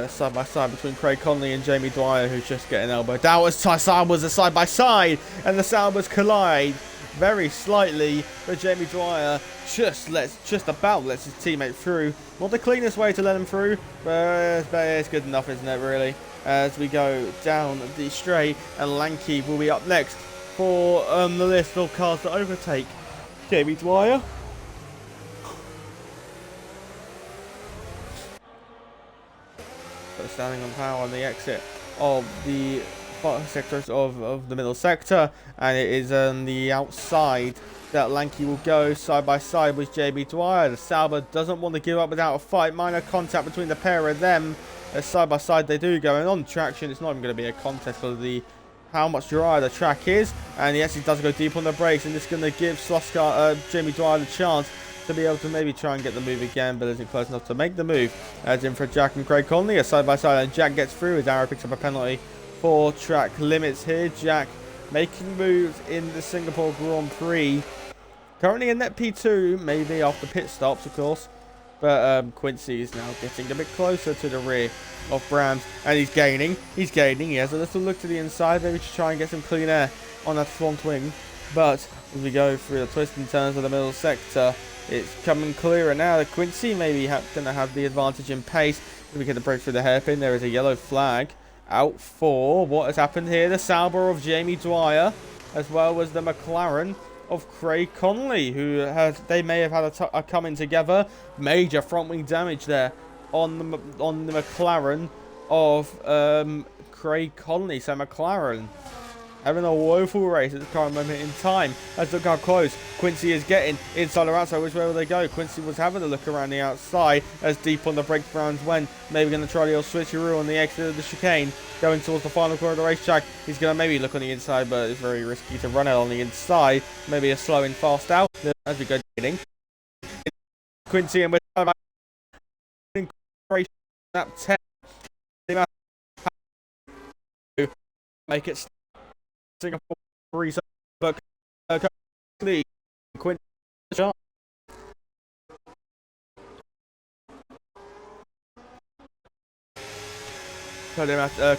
Speaker 1: Side by side between Craig Conley and Jamie Dwyer, who's just getting elbowed. That was Saubers a side by side, and the Saubers collide very slightly, but Jamie Dwyer just about lets his teammate through. Not the cleanest way to let him through, but it's good enough, isn't it, really? As we go down the straight, and Lanky will be up next for the list of cars to overtake Jamie Dwyer. standing on power on the exit of the sectors of the middle sector, and it is on the outside that Lanky will go side by side with JB Dwyer. The Sauber doesn't want to give up without a fight. Minor contact between the pair of them. Side by side they do go, and on traction it's not even going to be a contest for the how much drier the track is. And yes, he does go deep on the brakes, and this is going to give Jamie Dwyer the chance to be able to maybe try and get the move again, but isn't close enough to make the move. As in for Jack and Craig Conley, a side by side, and Jack gets through as Arrow picks up a penalty for track limits here. Jack making moves in the Singapore Grand Prix. Currently in net P2, maybe after pit stops, of course. But Quincy is now getting a bit closer to the rear of Brams, and he's gaining. He's gaining. He has a little look to the inside, maybe to try and get some clean air on that front wing. But as we go through the twists and turns of the middle sector, it's coming clearer now that Quincy maybe going to have the advantage in pace. We get the break through the hairpin. There is a yellow flag out for what has happened here. The Sauber of Jamie Dwyer, as well as the McLaren of Craig Conley, who they may have had a coming together. Major front wing damage there on the McLaren of Craig Conley. So McLaren having a woeful race at the current moment in time. Let's look how close Quincy is getting inside or outside. Which way will they go? Quincy was having a look around the outside as deep on the brakes Browns went. Maybe going to try the old switcheroo on the exit of the chicane, going towards the final corner of the racetrack. He's going to maybe look on the inside, but it's very risky to run out on the inside. Maybe a slow and fast out as we go dating. Quincy and we're lap 10. Make it Singapore 3, but Quincy shot.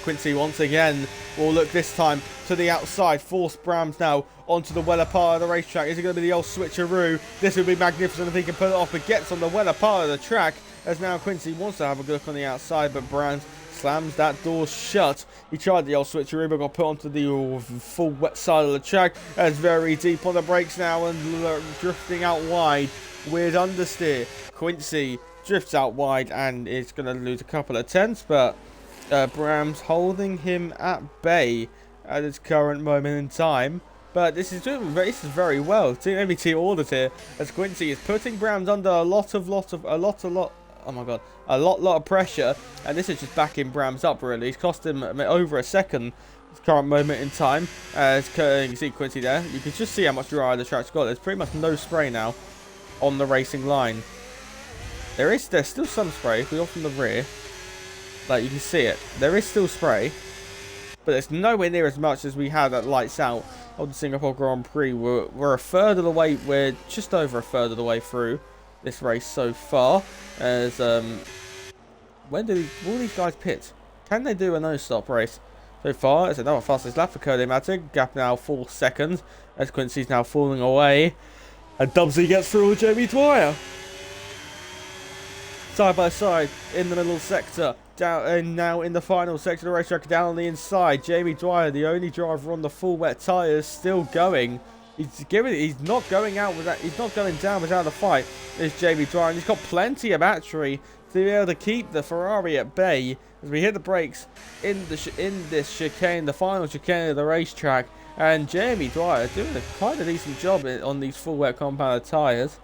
Speaker 1: Quincy once again will look this time to the outside, force Brams now onto the weller part of the racetrack. Is it going to be the old switcheroo? This would be magnificent if he can pull it off, but gets on the weller part of the track as now Quincy wants to have a look on the outside, but Brams slams that door shut. He tried the old switcheroo, but got put onto the full wet side of the track. As very deep on the brakes now and drifting out wide with understeer. Quincy drifts out wide and is going to lose a couple of tenths, but Brams holding him at bay at this current moment in time. But this is very well. Maybe team orders here as Quincy is putting Brams under a lot of pressure, and this is just backing Brams up really. He's cost him over a second at the current moment in time. As you see Quincy there, you can just see how much drier the track's got. There's pretty much no spray now on the racing line. There's still some spray if we look from the rear. Like you can see it, there is still spray, but it's nowhere near as much as we had at lights out of the Singapore Grand Prix. We're a third of the way, we're just over a third of the way through this race so far. As will these guys pit? Can they do a no-stop race? So far, it's another fastest lap for Cody-Matic. Gap now 4 seconds as Quincy's now falling away, and Dubsy gets through with Jamie Dwyer. Side by side in the middle sector. Down and now in the final section of the racetrack, down on the inside, Jamie Dwyer, the only driver on the full wet tyres, still going. He's not going out without. He's not going down without a fight. Is Jamie Dwyer, and he's got plenty of battery to be able to keep the Ferrari at bay as we hit the brakes in this chicane, the final chicane of the racetrack. And Jamie Dwyer doing quite a decent job on these full wet compounded tyres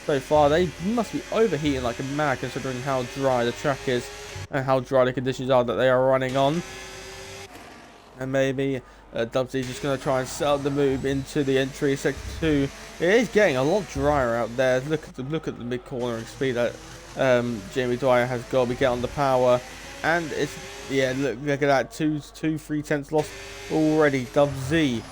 Speaker 1: so far. They must be overheating like a mad considering how dry the track is and how dry the conditions are that they are running on. And maybe Dubsy's just going to try and set up the move into the entry sector 2. It is getting a lot drier out there. Look at the mid cornering speed that Jamie Dwyer has got. We get on the power, and it's look at that 3 tenths lost already. Dubsy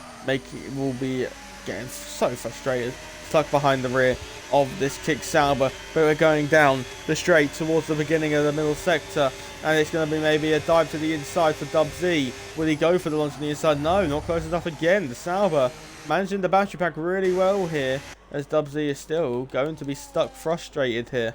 Speaker 1: will be getting so frustrated, stuck behind the rear of this kick Sauber, but we're going down the straight towards the beginning of the middle sector, and it's going to be maybe a dive to the inside for Dubsy. Will he go for the launch on the inside? No, not close enough again. The Sauber managing the battery pack really well here, as Dubsy is still going to be stuck frustrated here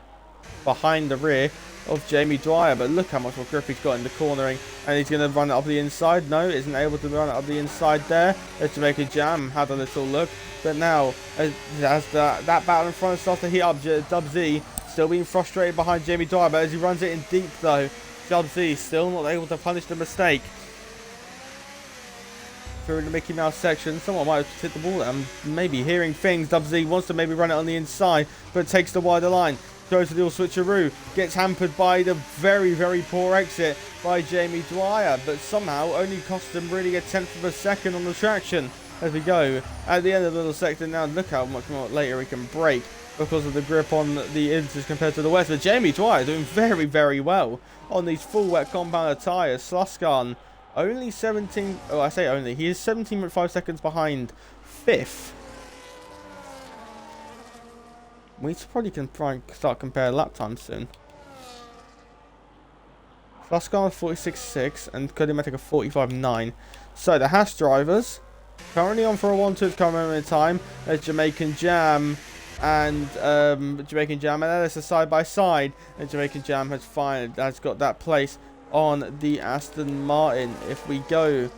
Speaker 1: behind the rear of Jamie Dwyer. But look how much more grip he's got in the cornering, and he's going to run it up the inside. No, isn't able to run it up the inside there. As Jamaica Jam had a little look, but now as that battle in front starts to heat up, Dubsy still being frustrated behind Jamie Dwyer, but as he runs it in deep though, Dubsy still not able to punish the mistake. Through the Mickey Mouse section, someone might have hit the ball. I'm maybe hearing things. Dubsy wants to maybe run it on the inside, but takes the wider line. Goes to the all switcheroo. Gets hampered by the very, very poor exit by Jamie Dwyer, but somehow only cost him really a tenth of a second on the traction. As we go at the end of the little sector now, look how much more later he can brake because of the grip on the Inters compared to the West. But Jamie Dwyer doing very, very well on these full wet compounder tyres. Sluskan only 17, oh I say only, he is 17.5 seconds behind 5th. We probably can start comparing lap times soon. Sluskan 46.6 and Kodimatic a 45.9. So the Haas drivers currently on for a 1-2 at current moment in time. There's Jamaican Jam and Ellis are side by side, and Jamaican Jam has got that place on the Aston Martin. If we go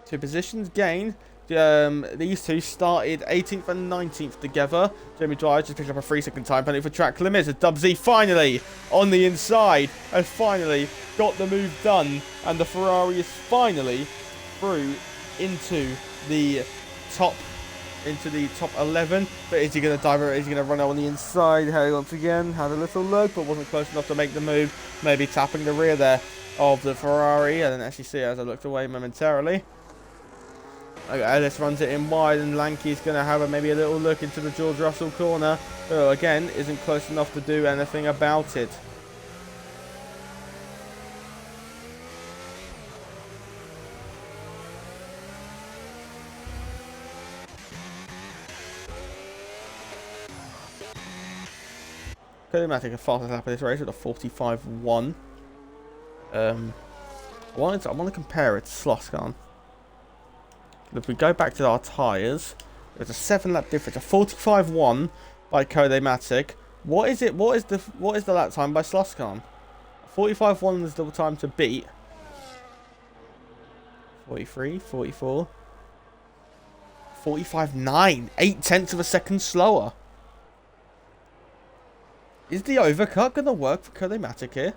Speaker 1: to positions gained, these two started 18th and 19th together. Jamie Dwyer just picked up a 3-second time penalty for track limits as Dubsy finally on the inside has finally got the move done, and the Ferrari is finally through into the top 11. But is he going to dive? Is he going to run out on the inside? Once again had a little look, but wasn't close enough to make the move. Maybe tapping the rear there of the Ferrari. I didn't actually see it as I looked away momentarily. Okay, Ellis runs it in wide, and Lanky's going to have maybe a little look into the George Russell corner. Oh, again, isn't close enough to do anything about it. Kodimatic a fastest lap of this race with a 45.1. I want to compare it to Sluskan. If we go back to our tyres, there's a 7-lap difference. A 45.1 by Kodimatic. What is it? What is the lap time by Sluskan? 45.1 is the time to beat. 43, 44, 45.9. 0.8 of a second slower. Is the overcut going to work for Kodimatic here?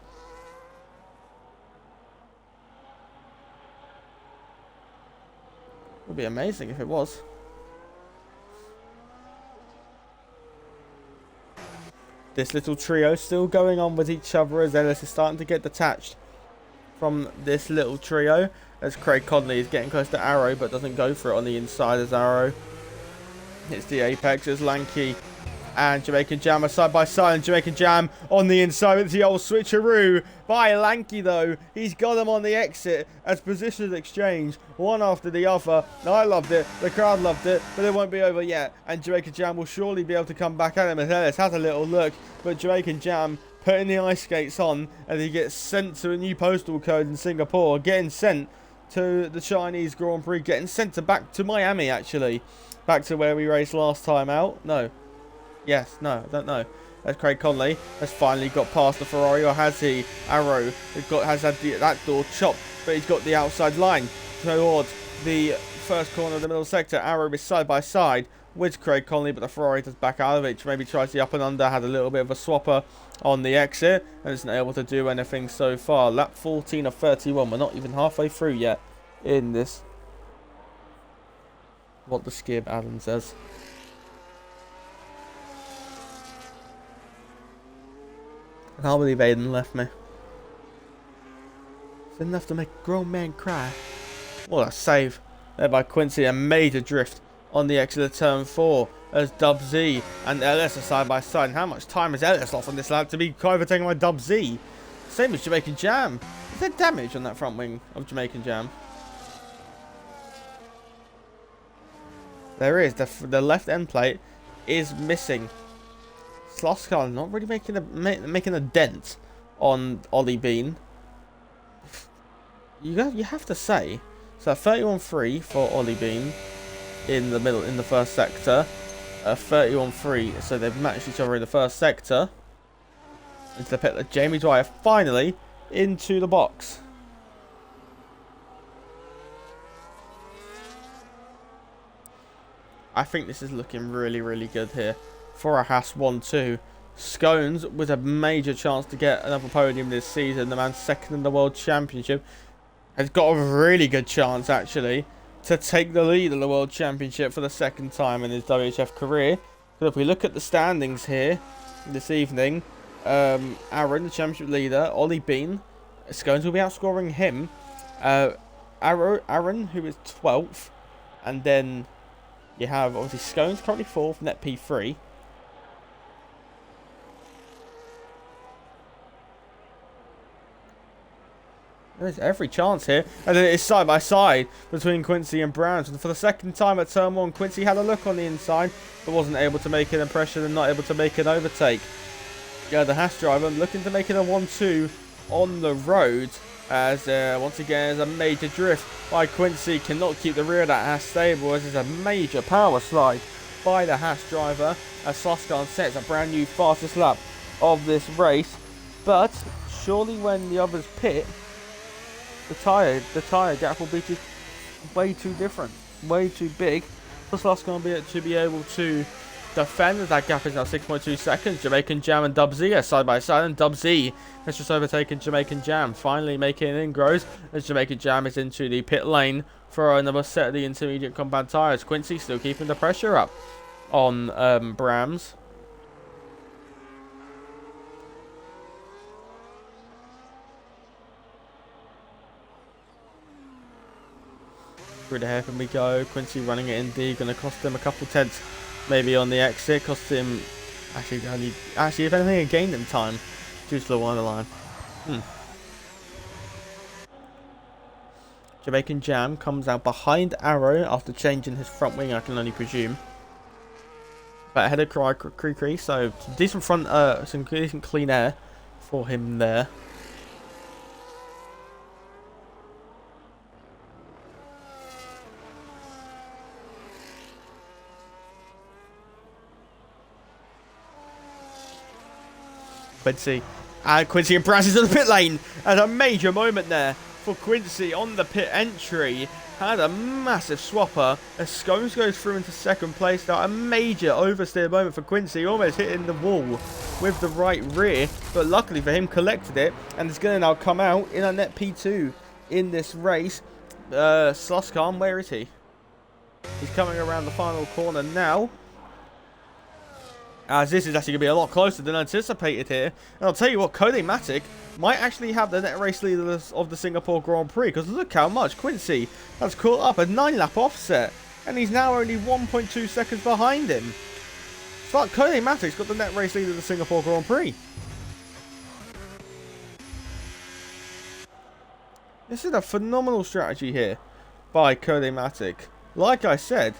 Speaker 1: Would be amazing if it was. This little trio still going on with each other as Ellis is starting to get detached from this little trio. As Craig Conley is getting close to Arrow but doesn't go for it on the inside as Arrow hits the apex as Lanky and Jamaican Jam are side by side, and Jamaican Jam on the inside with the old switcheroo by Lanky though. He's got him on the exit as positions exchange one after the other. I loved it, the crowd loved it, but it won't be over yet, and Jamaican Jam will surely be able to come back at him as Ellis has a little look, but Jamaican Jam putting the ice skates on and he gets sent to a new postal code in Singapore, getting sent to the Chinese Grand Prix, getting sent back to Miami actually, back to where we raced last time out. No. Yes, no, I don't know. As Craig Conley has finally got past the Ferrari, or has he? Arrow has had that door chopped, but he's got the outside line towards the first corner of the middle sector. Arrow is side by side with Craig Conley, but the Ferrari does back out of it. Maybe tries the up and under, had a little bit of a swapper on the exit, and isn't able to do anything so far. Lap 14 of 31. We're not even halfway through yet in this. What the Skib Adam says. I can't believe Aiden left me. It's enough to make a grown man cry. What a save there by Quincy. A major drift on the exit of turn 4 as Dubsy and Ellis are side by side. And how much time has Ellis lost on this lap to be overtaken by Dubsy? Same as Jamaican Jam. Is there damage on that front wing of Jamaican Jam? There is. The left end plate is missing. Sluskan not really making a dent on Ollie Bean. You have to say. So 31.3 for Ollie Bean in the first sector. 31.3. So they've matched each other in the first sector. Into the pit. Jamie Dwyer finally into the box. I think this is looking really, really good here for a Haas 1-2. Scones with a major chance to get another podium this season. The man second in the World Championship has got a really good chance, actually, to take the lead in the World Championship for the second time in his WHF career. But if we look at the standings here this evening, Aaron, the championship leader, Ollie Bean, Scones will be outscoring him. Aaron, who is 12th, and then you have obviously Scones currently 4th, net P3. There's every chance here, and then it's side by side between Quincy and Browns. And for the second time at turn 1, Quincy had a look on the inside, but wasn't able to make an impression and not able to make an overtake. Yeah, the Haas driver looking to make it a 1-2 on the road, as once again there's a major drift by Quincy. Cannot keep the rear of that Haas stable, as there's a major power slide by the Haas driver as Sloskarn sets a brand new fastest lap of this race. But surely when the others pit, the tyre gap will be just way too different, way too big for Sloskarn to be able to defend. That gap is now 6.2 seconds. Jamaican Jam and Dub Z are side by side, and Dub Z has just overtaken Jamaican Jam, finally making an inroads as Jamaican Jam is into the pit lane for another set of the intermediate compound tyres. Quincy still keeping the pressure up on Brams. Through the hairpin we go. Quincy running it in D, going to cost him a couple tenths maybe on the exit. Cost him actually if anything it gained him time due to the wide line. Jamaican Jam comes out behind Arrow after changing his front wing, I can only presume. But ahead of Cree, so some decent front, some decent clean air for him there. Quincy and Browns into the pit lane, and a major moment there for Quincy on the pit entry. Had a massive swapper as Scones goes through into second place. Now a major oversteer moment for Quincy, almost hitting the wall with the right rear, but luckily for him collected it and is going to now come out in a net P2 in this race. Sloskarn, where is he? He's coming around the final corner now, as this is actually going to be a lot closer than anticipated here. And I'll tell you what, Codematic might actually have the net race leader of the Singapore Grand Prix, because look how much Quincy has caught up, a 9-lap offset, and he's now only 1.2 seconds behind him. It's like Codematic's got the net race leader of the Singapore Grand Prix. This is a phenomenal strategy here by Codematic. Like I said,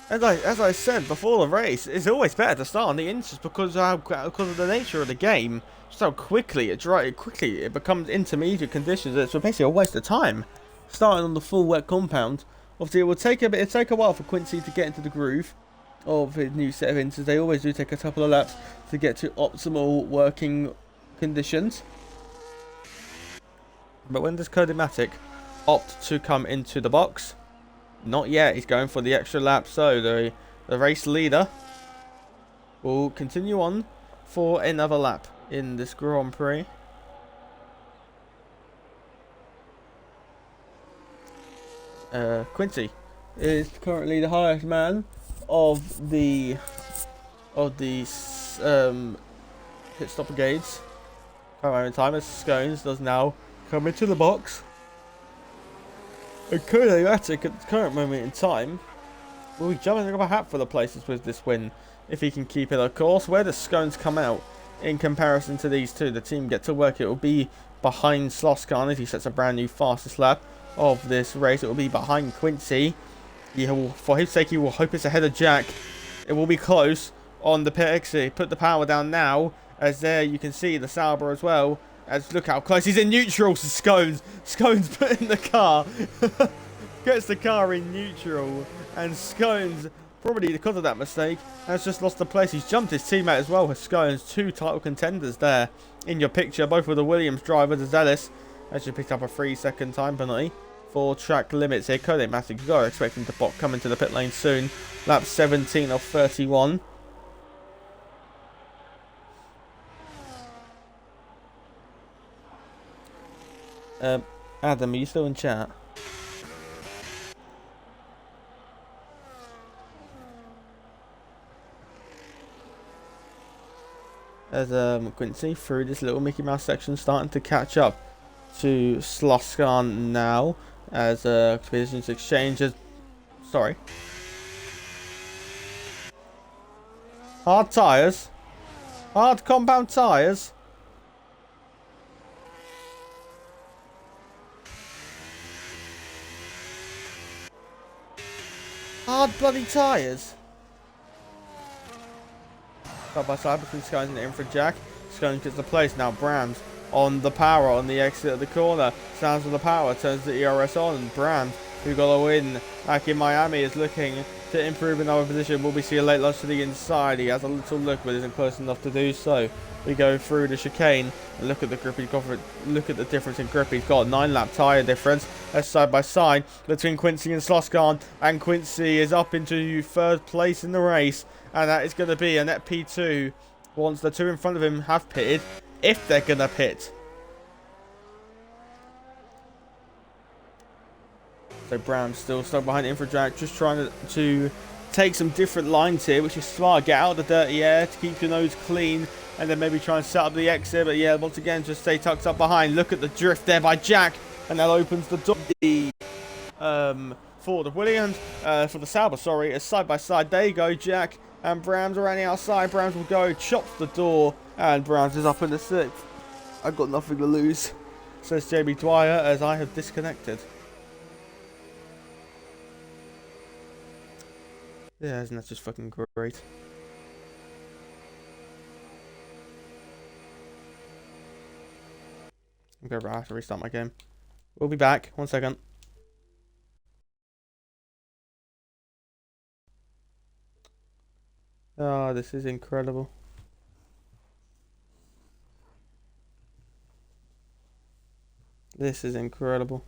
Speaker 1: as I said before the race, it's always better to start on the inches because of the nature of the game. Just how quickly it becomes intermediate conditions. It's basically a waste of time starting on the full wet compound. Obviously, it'll take a while for Quincy to get into the groove of his new set of inches. They always do take a couple of laps to get to optimal working conditions. But when does Codematic opt to come into the box? Not yet. He's going for the extra lap, so the race leader will continue on for another lap in this Grand Prix. Quincy is currently the highest man of the pit stop brigades. Current time as Scones does now come into the box. And Codematic at the current moment in time will be jumping up a hat for the places with this win, if he can keep it. Of course, where does Scones come out in comparison to these two? The team get to work. It will be behind Sloskarn as he sets a brand new fastest lap of this race. It will be behind Quincy. For his sake, he will hope it's ahead of Jack. It will be close on the pit exit. Put the power down now, as there you can see the Sauber as well. As look how close he's in neutral to Scones. Scones put in the car. Gets the car in neutral. And Scones, probably because of that mistake, has just lost the place. He's jumped his teammate as well. Scones, 2 title contenders there in your picture. Both with the Williams driver, the Zealous. Actually picked up a 3-second time penalty for track limits here. Codematic, you are expecting to come into the pit lane soon. Lap 17 of 31. Adam, are you still in chat? As Quincy through this little Mickey Mouse section starting to catch up to Sloskan now as positions exchanges. Sorry. Hard tyres. Hard compound tyres. Hard bloody tyres. Side by side between Skynes and Infra Jack. Skynes gets the place. Now Brams on the power on the exit of the corner. Sounds of the power. Turns the ERS on. And Brams, who got a win back in Miami, is looking to improve another position. Will we see a late launch to the inside? He has a little look but isn't close enough to do so. We go through the chicane and look at the grip he's got. Look at the difference in grip. He's got a 9-lap tyre difference. That's side by side between Quincy and Sloskan. And Quincy is up into 3rd place in the race. And that is going to be a net P2 once the two in front of him have pitted. If they're going to pit. So Brown's still stuck behind Infradrag, just trying to take some different lines here, which is smart. Get out of the dirty air to keep your nose clean, and then maybe try and set up the exit. But yeah, once again, just stay tucked up behind. Look at the drift there by Jack, and that opens the door for the Williams, for the Sauber, sorry. It's side by side. There you go, Jack and Brams are on the outside. Brams will go, chops the door, and Brams is up in the 6th. I've got nothing to lose, says JB Dwyer, as I have disconnected. Yeah, isn't that just fucking great? Okay, I have to restart my game. We'll be back. 1 second. Oh, this is incredible. This is incredible.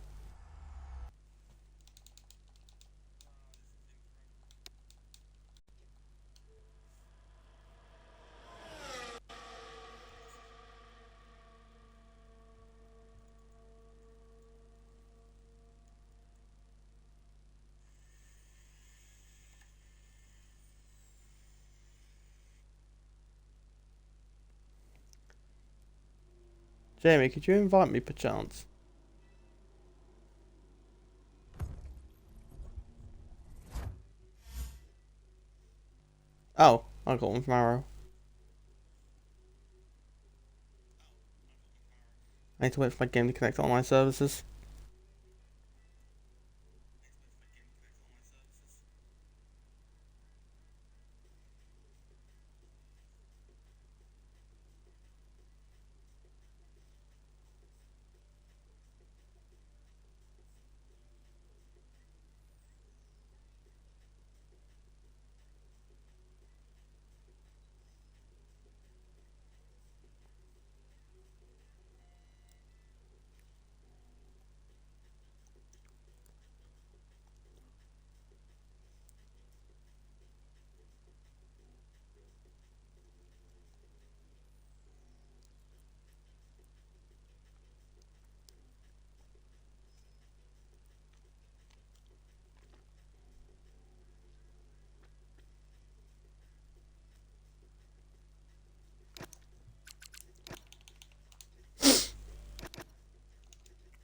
Speaker 1: Jamie, could you invite me perchance? Oh, I got one from Arrow. I need to wait for my game to connect to online services.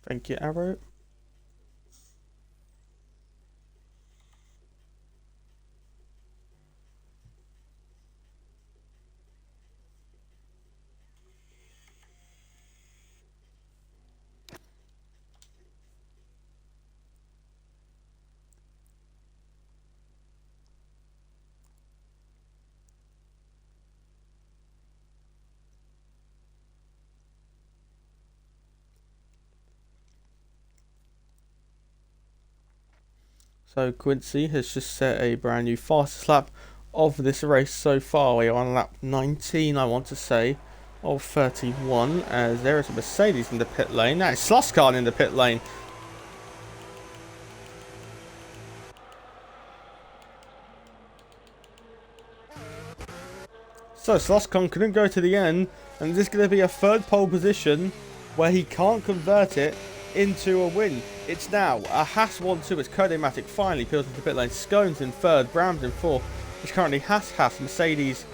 Speaker 1: Thank you, Arrow. So Quincy has just set a brand new fastest lap of this race so far. We are on lap 19, I want to say, of 31, as there is a Mercedes in the pit lane. That is Sloskan in the pit lane. So Sloskon couldn't go to the end, and this is going to be a third pole position where he can't convert it into a win. It's now a Haas 1-2 as Codomatic finally peels into pit lane. Scones in third, Brams in fourth. It's currently Haas, Mercedes,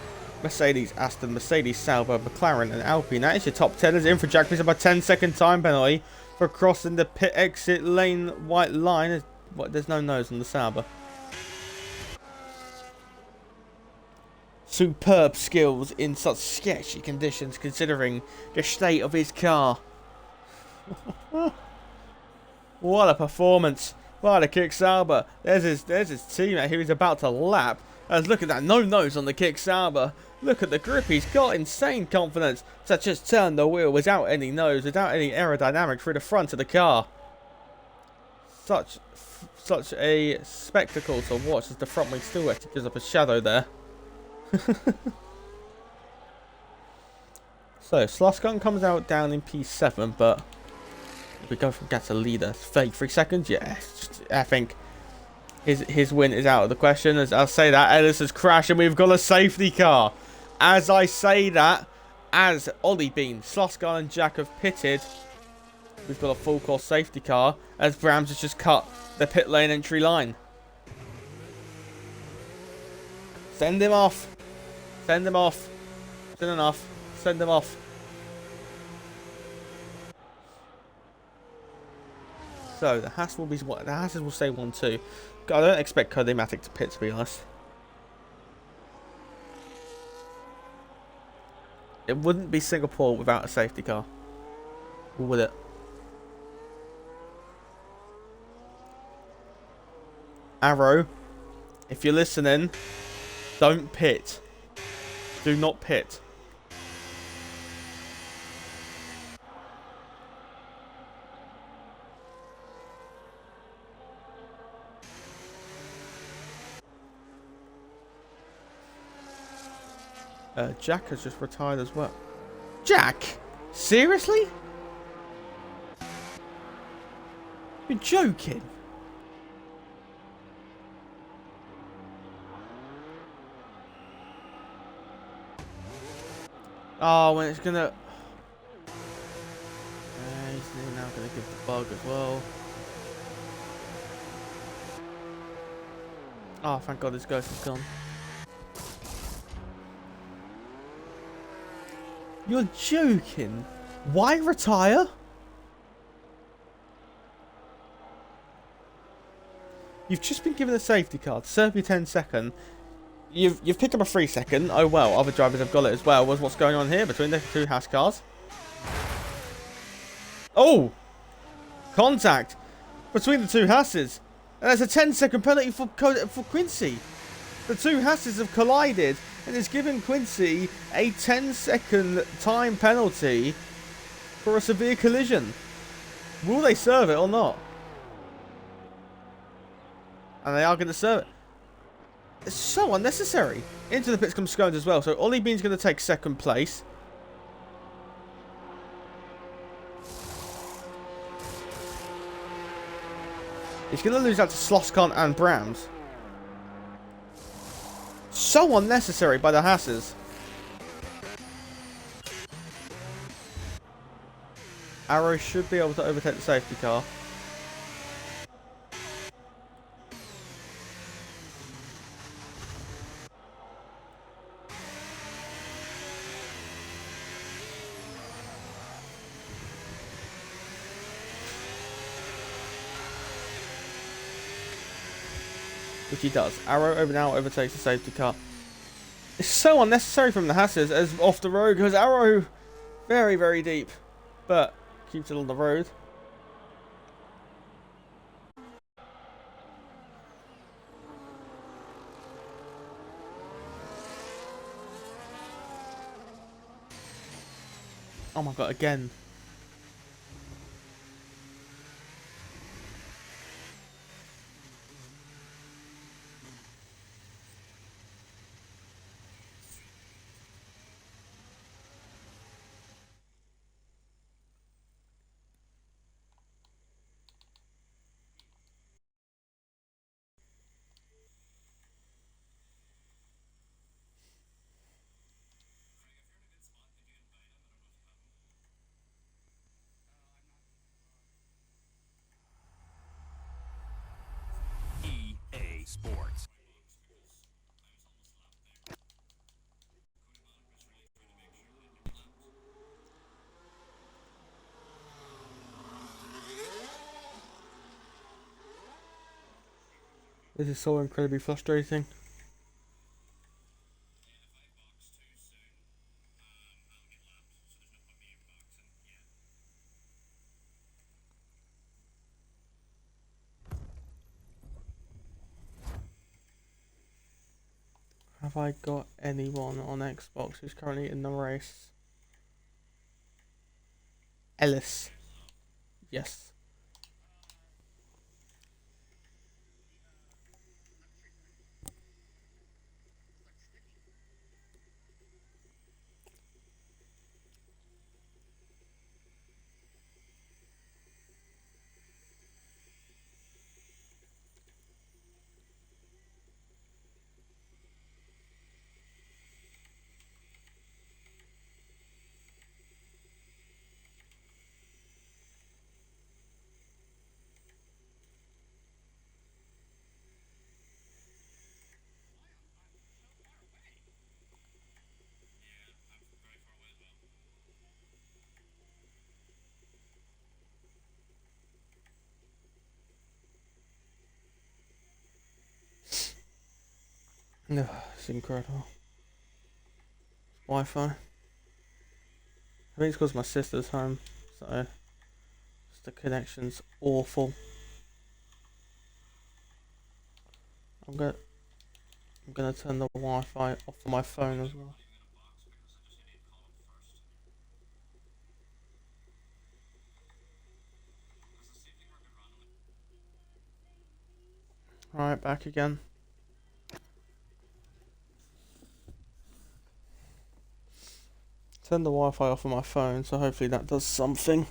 Speaker 1: Aston, Mercedes, Sauber, McLaren and Alpine. That is your top 10. Is in for Jack Pizza by 10-second time penalty for crossing the pit exit lane white line. There's no nose on the Sauber. Superb skills in such sketchy conditions considering the state of his car. What a performance. What a kick Sauber. There's his teammate who he's about to lap. As look at that no nose on the kick Sauber. Look at the grip he's got. Insane confidence to just turn the wheel without any nose, without any aerodynamic through the front of the car. Such a spectacle to watch as the front wing still actually gives up a shadow there. So Sloskon comes out down in P7, but we go from gas to leader. 33 seconds, yeah. I think his win is out of the question. As I'll say that, Ellis has crashed and we've got a safety car. As I say that, as Ollie Bean, Sloskon and Jack have pitted, we've got a full course safety car as Brams has just cut the pit lane entry line. Send him off. Send him off. Send him off. Send him off. So the Haas will be what? The Haas will say 1-2. I don't expect Codomatic to pit, to be honest. It wouldn't be Singapore without a safety car, or would it? Arrow, if you're listening, don't pit. Do not pit. Jack has just retired as well. Jack? Seriously? You're joking? Oh, when it's gonna... he's now gonna give the bug as well. Oh, thank God his ghost is gone. You're joking? Why retire? You've just been given a safety card. Serve your 10-second. You've picked up a 3-second. Oh well, other drivers have got it as well. What's going on here between the two Haas cars? Oh! Contact between the two Haases. And there's a 10-second penalty for Quincy. The two Haases have collided and it's given Quincy a 10-second time penalty for a severe collision. Will they serve it or not? And they are going to serve it. It's so unnecessary. Into the pits comes Scones as well. So Ollie Bean's going to take second place. He's going to lose out to Sloskon and Brams. So unnecessary by the Haases. Arrow should be able to overtake the safety car. Which he does. Arrow now overtakes the safety car. It's so unnecessary from the Haases as off the road because Arrow very, very deep. But keeps it on the road. Oh my God, again.
Speaker 3: sports.
Speaker 1: This is so incredibly frustrating. Have I got anyone on Xbox who's currently in the race? Ellis. Yes. No, it's incredible. Wi-Fi. I think it's because my sister's home, so the connection's awful. I'm gonna turn the Wi-Fi off on my phone as well. Alright, back again. Turn the Wi-Fi off on my phone, so hopefully that does something.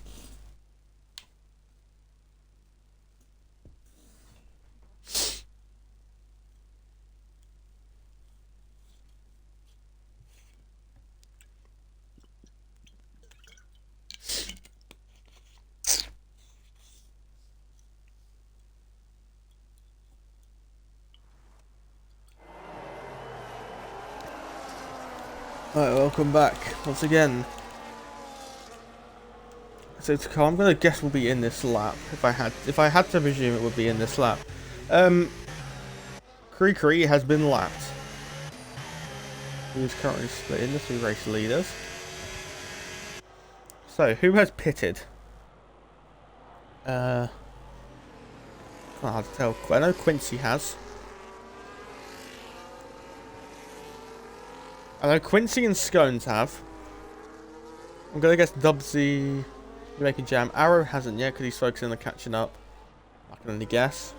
Speaker 1: Alright, welcome back once again. So I'm gonna guess we'll be in this lap. If I had to presume, it would be in this lap. Kree has been lapped. He is currently split into 2 race leaders. So who has pitted? Can't hard to tell. I know Quincy has. I know Quincy and Scones have. I'm gonna guess Dubsy, making jam. Arrow hasn't yet because he's focusing on catching up. I can only guess.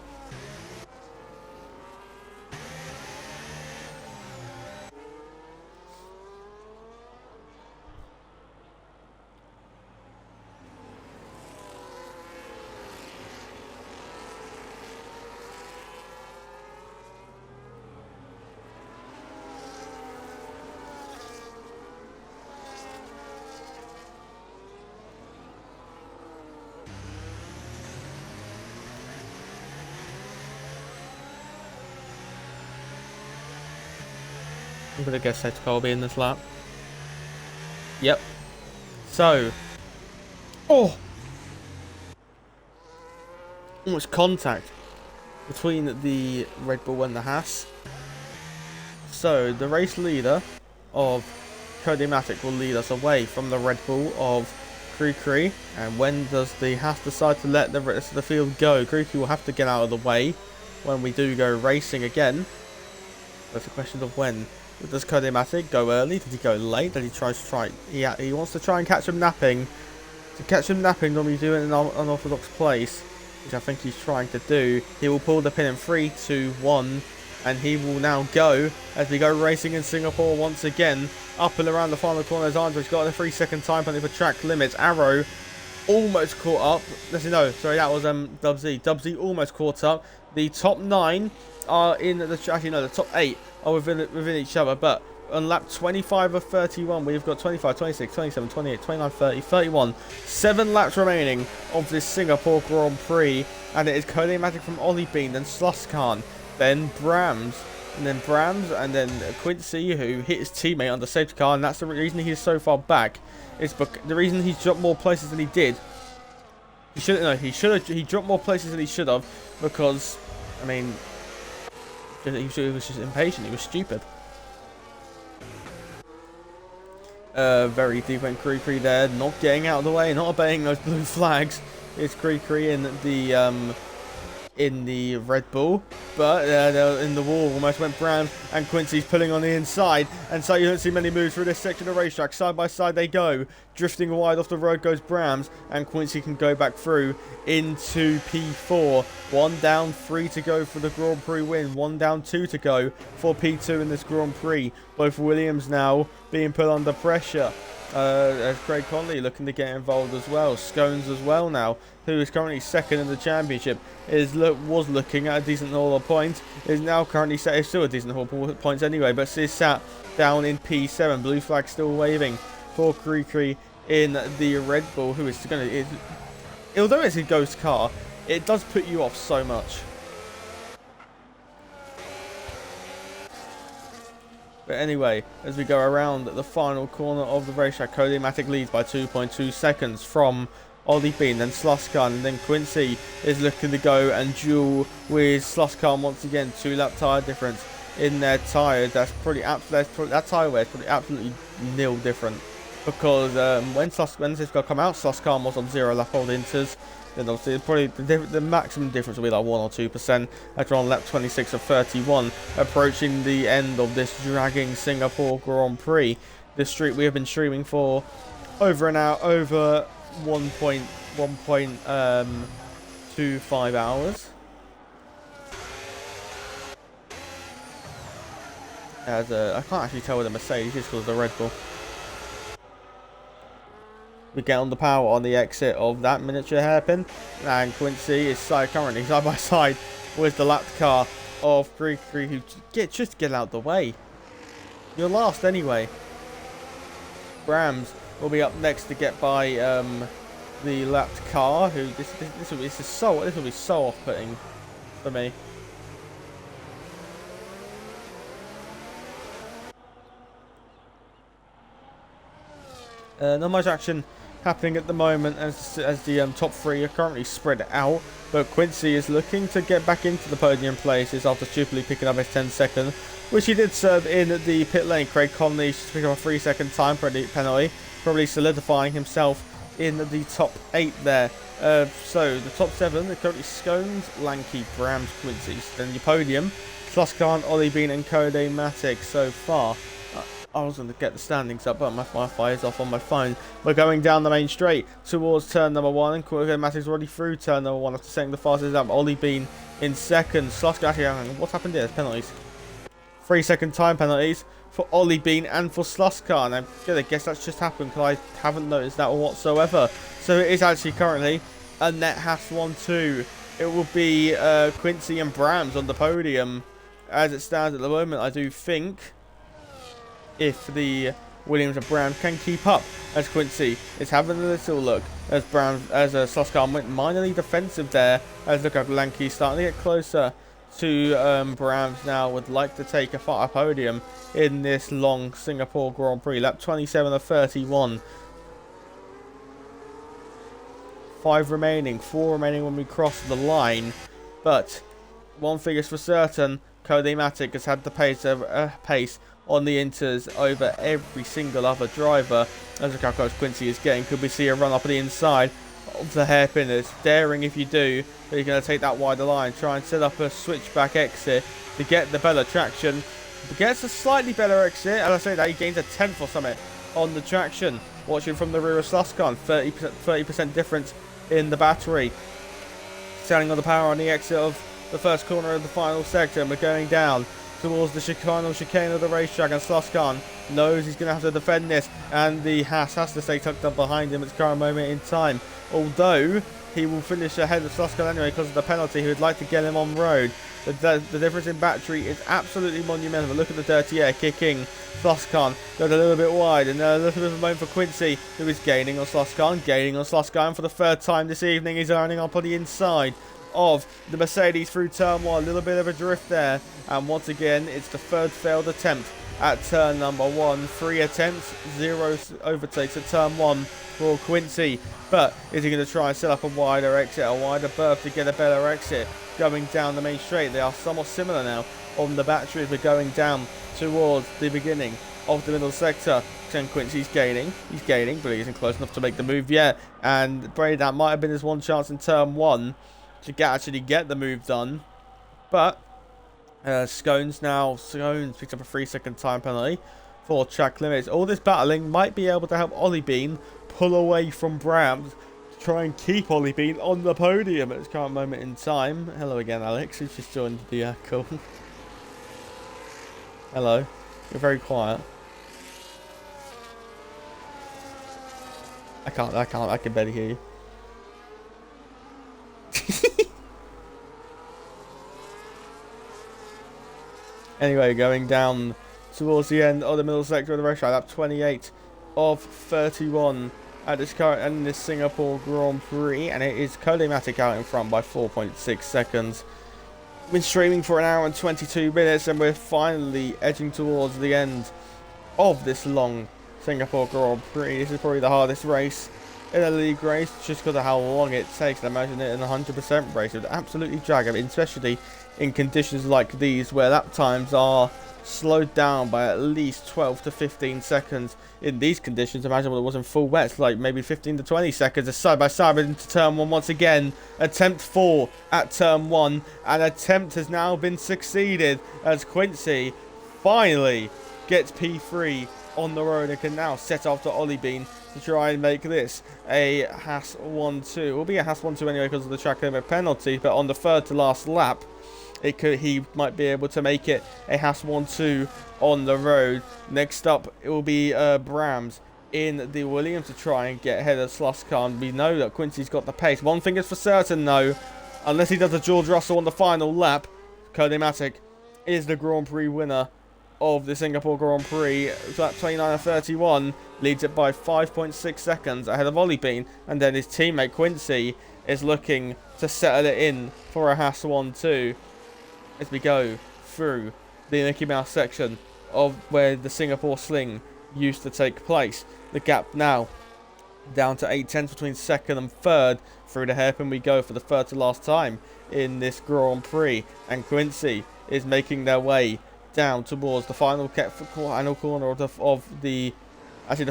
Speaker 1: I'm gonna guess Seth will be in this lap. Yep. So. Oh! Almost contact between the Red Bull and the Haas. So, the race leader of Codematic will lead us away from the Red Bull of Kree. And when does the Haas decide to let the rest of the field go? Kree will have to get out of the way when we do go racing again. That's a question of when. Does Codematic go early? Did he go late? Did he try? He wants to try and catch him napping. To catch him napping when we do it in an unorthodox place, which I think he's trying to do. He will pull the pin in 3, 2, 1, and he will now go as we go racing in Singapore once again. Up and around the final corners, Andre's got a 3-second time penalty for track limits. Arrow almost caught up. No, sorry, that was Dubsy. Dubsy almost caught up. The top 9 are in the the top 8 are within each other, but on lap 25 of 31 we've got 25, 26, 27, 28, 29, 30, 31, 7 laps remaining of this Singapore Grand Prix, and it is Codematic from Ollie Bean and Sluskan then Brams, and then Quincy, who hit his teammate on the safety car, and that's the reason he's so far back. Is the reason he's dropped more places than he did. He dropped more places than he should have, because, I mean, he was just impatient. He was stupid. Very deep went Kree there, not getting out of the way, not obeying those blue flags. It's Kree in the Red Bull, but in the wall almost went Brams, and Quincy's pulling on the inside, and so you don't see many moves through this section of the racetrack. Side by side they go, drifting wide off the road goes Brams, and Quincy can go back through into P4. 1 down, 3 to go for the Grand Prix win, 1 down, 2 to go for P2 in this Grand Prix. Both Williams now being put under pressure. As Craig Conley looking to get involved as well. Scones as well now, who is currently second in the championship, was looking at a decent haul of points, is now currently set, is still a decent haul of points anyway, but is sat down in P7. Blue flag still waving for Kree in the Red Bull, who is going to, although it's a ghost car, it does put you off so much. But anyway, as we go around the final corner of the racetrack, Cody-Matic leads by 2.2 seconds from Ollie Bean, then Sluskan, and then Quincy is looking to go and duel with Sluskan once again. 2-lap tyre difference in their tyre. That tyre wear is probably absolutely nil different, because when Sluskan come out, Sluskan was on 0-lap old inters. Then obviously probably the maximum difference will be like 1 or 2% after on lap 26 of 31, approaching the end of this dragging Singapore Grand Prix. This streak we have been streaming for over an hour, over 1.25 hours. As I can't actually tell with the Mercedes, just because of the Red Bull. We get on the power on the exit of that miniature hairpin, and Quincy is currently side by side with the lapped car of Kree, who just get out the way. You're last anyway. Brams will be up next to get by the lapped car, who this will be so off-putting for me. Not much action happening at the moment, as the top three are currently spread out, but Quincy is looking to get back into the podium places after stupidly picking up his 10-second, which he did serve in the pit lane. Craig Conley picked up a 3-second time penalty, probably solidifying himself in the top 8 there. So the top 7 are currently Scones, Lanky, Brams, Quincy. Then your podium, Sluskan, Ollie Bean and Cody-Matic so far. I was going to get the standings up, but my Wi-Fi is off on my phone. We're going down the main straight towards turn number 1, and Cody-Matic's already through turn number 1 after setting the fastest lap. Ollie Bean in second. Sluskan, actually, what happened here? Penalties. 3-second time penalties for Ollie Bean and for Sluskan. I'm going to guess that's just happened because I haven't noticed that whatsoever. So it is actually currently a net Haas 1-2. It will be Quincy and Brams on the podium as it stands at the moment. I do think if the Williams and Brams can keep up, as Quincy is having a little look, as Sluskan went minorly defensive there, as look at Lanky starting to get closer to Brams now, would like to take a podium in this long Singapore Grand Prix. Lap 27 of 31. 4 remaining when we cross the line, but one thing is for certain, Cody-Matic has had the pace on the inters over every single other driver. As look how close Quincy is getting. Could we see a run up on the inside of the hairpin? It's daring if you do, but you're going to take that wider line, try and set up a switchback exit to get the better traction. Gets a slightly better exit, and I say that he gains a 10th or something on the traction. Watching from the rear of Sluskan, 30% difference in the battery. Standing on the power on the exit of the first corner of the final sector, and we're going down towards the final chicane of the racetrack, and Sluskan knows he's going to have to defend this, and the Haas has to stay tucked up behind him at the current moment in time, although he will finish ahead of Sluskan anyway because of the penalty. He would like to get him on road. The difference in battery is absolutely monumental. Look at the dirty air kicking. Sluskan goes a little bit wide, and a little bit of a moment for Quincy, who is gaining on Sluskan for the 3rd time this evening. He's ironing up on the inside of the Mercedes through turn 1. A little bit of a drift there. And once again, it's the third failed attempt at turn number 1. 3 attempts, 0 overtakes at turn 1 for Quincy. But is he going to try and set up a wider exit, a wider berth to get a better exit? Going down the main straight. They are somewhat similar now on the battery as we're going down towards the beginning of the middle sector. And Quincy's gaining. He's gaining, but he isn't close enough to make the move yet. And Brady, that might have been his one chance in turn 1 to actually get the move done. But Scones picked up a 3-second time penalty for track limits. All this battling might be able to help Ollie Bean pull away from Brabs to try and keep Ollie Bean on the podium at this current moment in time. Hello again, Alex, who's just joined the call. Hello. You're very quiet. I can barely hear you. Anyway, going down towards the end of the middle sector of the racetrack, lap 28 of 31 at this current and this Singapore Grand Prix, and it is Codematic out in front by 4.6 seconds. We've been streaming for an hour and 22 minutes, and we're finally edging towards the end of this long Singapore Grand Prix. This is probably the hardest race in a league race, just because of how long it takes. And imagine it in a 100% race. It would absolutely drag. I mean, especially in conditions like these, where lap times are slowed down by at least 12 to 15 seconds. In these conditions, imagine what it was in full wets, like maybe 15 to 20 seconds. A side by side into turn 1 once again. Attempt 4 at turn 1. An attempt has now been succeeded as Quincy finally gets P3 on the road and can now set off to Ollie Bean to try and make this a Haas 1-2. It will be a Haas 1-2 anyway because of the track limit penalty, but on the third to last lap, he might be able to make it a Haas 1-2 on the road. Next up, it will be Brams in the Williams to try and get ahead of Sluskan. We know that Quincy's got the pace. One thing is for certain though, unless he does a George Russell on the final lap, Codematic is the Grand Prix winner of the Singapore Grand Prix. Lap 29 of 31 leads it by 5.6 seconds ahead of Ollie Bean, and then his teammate Quincy is looking to settle it in for a Haas 1-2 as we go through the Mickey Mouse section of where the Singapore Sling used to take place. The gap now down to 8/10 between second and third. Through the hairpin we go for the third to last time in this Grand Prix, and Quincy is making their way down towards the final corner of the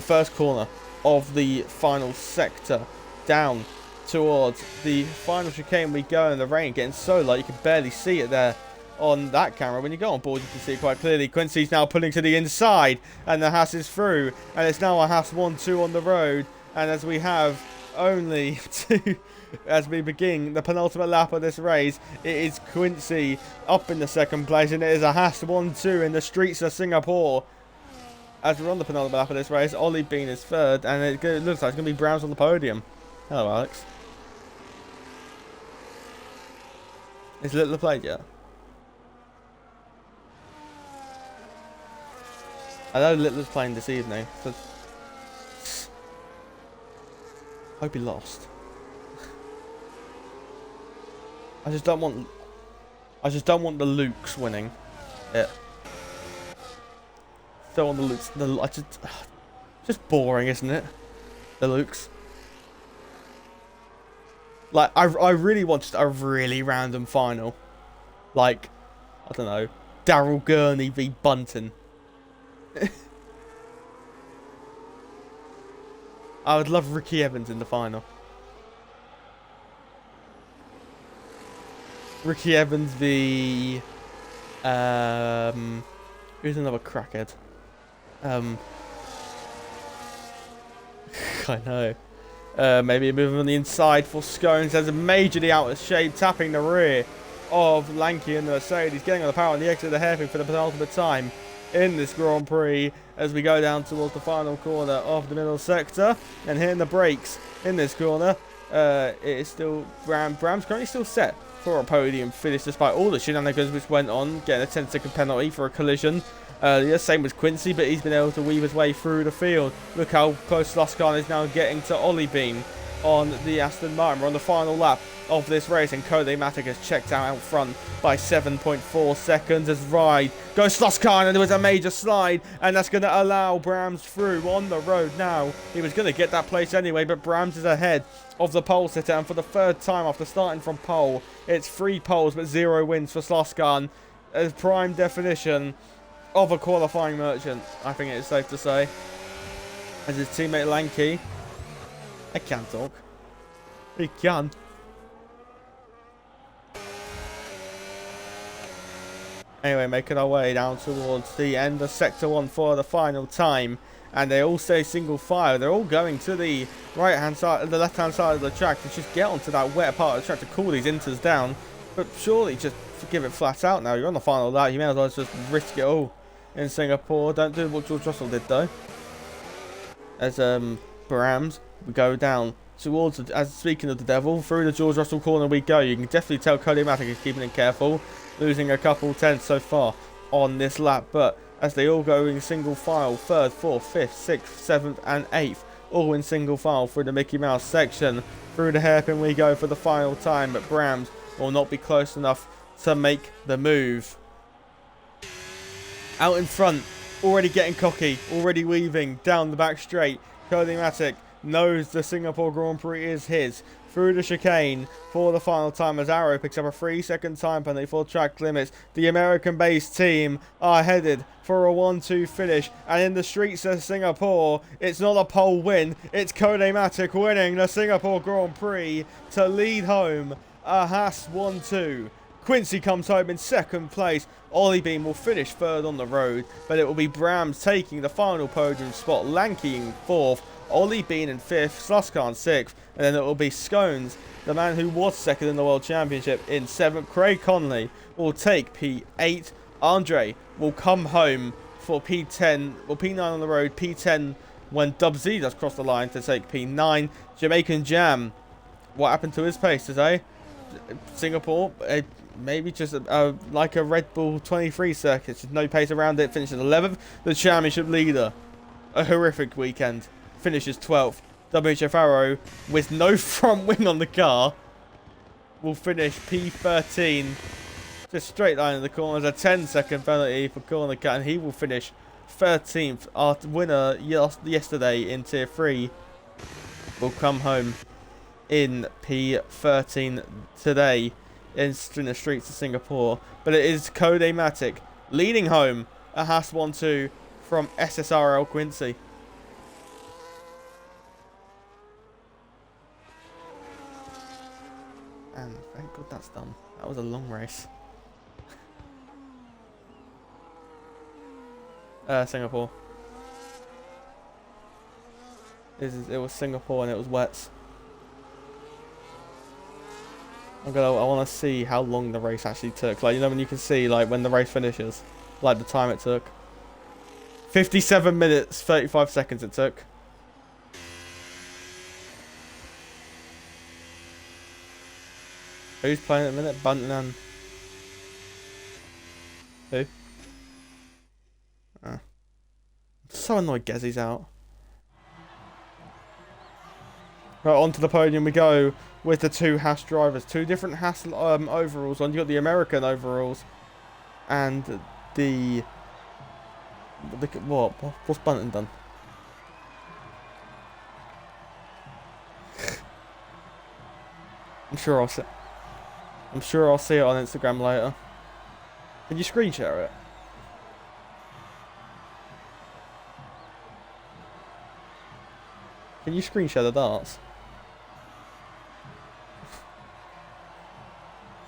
Speaker 1: first corner of the final sector, down towards the final chicane we go, and the rain getting so light you can barely see it there on that camera. When you go on board you can see it quite clearly. Quincy's now pulling to the inside and the Haas is through, and it's now a Haas 1-2 on the road, and as we have only two as we begin the penultimate lap of this race, it is Quincy up in the second place, and it is a Haas 1-2 in the streets of Singapore. As we're on the penultimate lap of this race, Ollie Bean is third, and it looks like it's going to be Browns on the podium. Hello, Alex. Is Littler played yet? I know Littler's playing this evening, so hope he lost. I just don't want the Lukes winning it. Don't want the Lukes. Just boring, isn't it? The Lukes. Like I really want just a really random final. Like, I don't know, Daryl Gurney v Bunton. I would love Ricky Evans in the final. Ricky Evans v who's another crackhead? I know. Maybe a move on the inside for Scones. There's a majorly out of shape, tapping the rear of Lanky and the Mercedes, getting on the power on the exit of the hairpin for the penultimate time in this Grand Prix as we go down towards the final corner of the middle sector, and hitting the brakes in this corner. It is still Bram's currently still set for a podium finish despite all the shenanigans which went on, getting a 10-second penalty for a collision. Same with Quincy, but he's been able to weave his way through the field. Look how close Luskan is now getting to Ollie Bean on the Aston Martin. We're on the final lap of this race, and Cody Matic has checked out front by 7.4 seconds as Ride goes Sloskan, and there was a major slide, and that's going to allow Brams through on the road now. He was going to get that place anyway, but Brams is ahead of the pole sitter, and for the third time after starting from pole, it's 3 poles but 0 wins for Sloskan, as prime definition of a qualifying merchant, I think it is safe to say. As his teammate Lanky, I can't talk. He can. Anyway, making our way down towards the end of Sector 1 for the final time. And they all stay single file. They're all going to the right-hand side, the left-hand side of the track to just get onto that wet part of the track to cool these inters down. But surely just give it flat out now. You're on the final lap. You may as well just risk it all in Singapore. Don't do what George Russell did, though. As Brams, we go down towards, as speaking of the devil, through the George Russell corner we go. You can definitely tell Cody Matic is keeping it careful, losing a couple tenths so far on this lap, but as they all go in single file, 3rd, 4th, 5th, 6th, 7th and 8th, all in single file through the Mickey Mouse section. Through the hairpin we go for the final time, but Brams will not be close enough to make the move. Out in front, already getting cocky, already weaving down the back straight. Cody Matic knows the Singapore Grand Prix is his. Through the chicane for the final time as Arrow picks up a 3-second time penalty for track limits. The American-based team are headed for a 1-2 finish. And in the streets of Singapore, it's not a pole win. It's Cody Matic winning the Singapore Grand Prix to lead home a Haas 1-2. Quincy comes home in 2nd place. Ollie Beam will finish 3rd on the road, but it will be Brams taking the final podium spot, Lanky in 4th, Ollie Bean in 5th, Sloskan 6th, and then it will be Scones, the man who was 2nd in the World Championship, in 7th. Craig Conley will take P8. Andre will come home for P10, well P9 on the road, P10 when Dub Z does cross the line to take P9. Jamaican Jam, what happened to his pace today? Singapore, maybe just like a Red Bull 23 circuit, just no pace around it, finishes 11th. The championship leader, a horrific weekend, finishes 12th. WHF Arrow, with no front wing on the car, will finish P13. Just straight line in the corner. There's a 10-second penalty for corner cut, and he will finish 13th. Our winner yesterday in Tier 3 will come home in P13 today in the streets of Singapore. But it is Cody Matic leading home a Haas 1-2 from SSRL Quincy. And thank God that's done. That was a long race. Singapore. It was Singapore and it was wets. I want to see how long the race actually took. Like, you know, when you can see, like, when the race finishes, like the time it took. 57 minutes, 35 seconds it took. Who's playing at the minute? Bunton and... Who? I'm so annoyed Gezzy's out. Right, onto the podium we go with the 2 Haas drivers. 2 different Haas overalls on. You've got the American overalls and the... What? What's Bunton done? I'm sure I'll see it on Instagram later. Can you screen share it? Can you screen share the darts?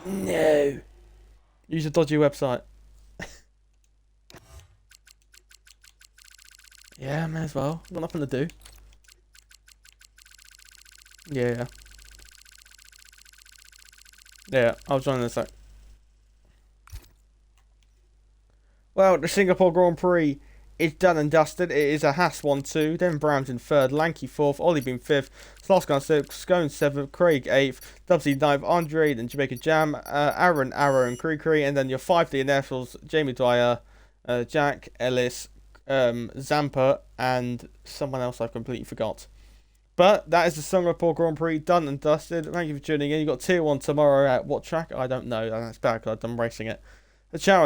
Speaker 1: No. Use a dodgy website. Yeah, may as well. Got nothing to do. Yeah. Yeah, I'll join in a sec. Well, the Singapore Grand Prix is done and dusted. It is a Haas 1-2, then Brams in 3rd, Lanky 4th, Ollie Beam 5th, Sloskan 6th, Scone 7th, Craig 8th, Dubsy 9th, Andre and Jamaican Jam, Aaron, Arrow and Cree, and then your 5 DNFs, Jamie Dwyer, Jack, Ellis, Zampa, and someone else I completely forgot. But that is the Singapore Grand Prix done and dusted. Thank you for tuning in. You've got Tier 1 tomorrow at what track? I don't know. That's bad because I'm racing it. Ciao.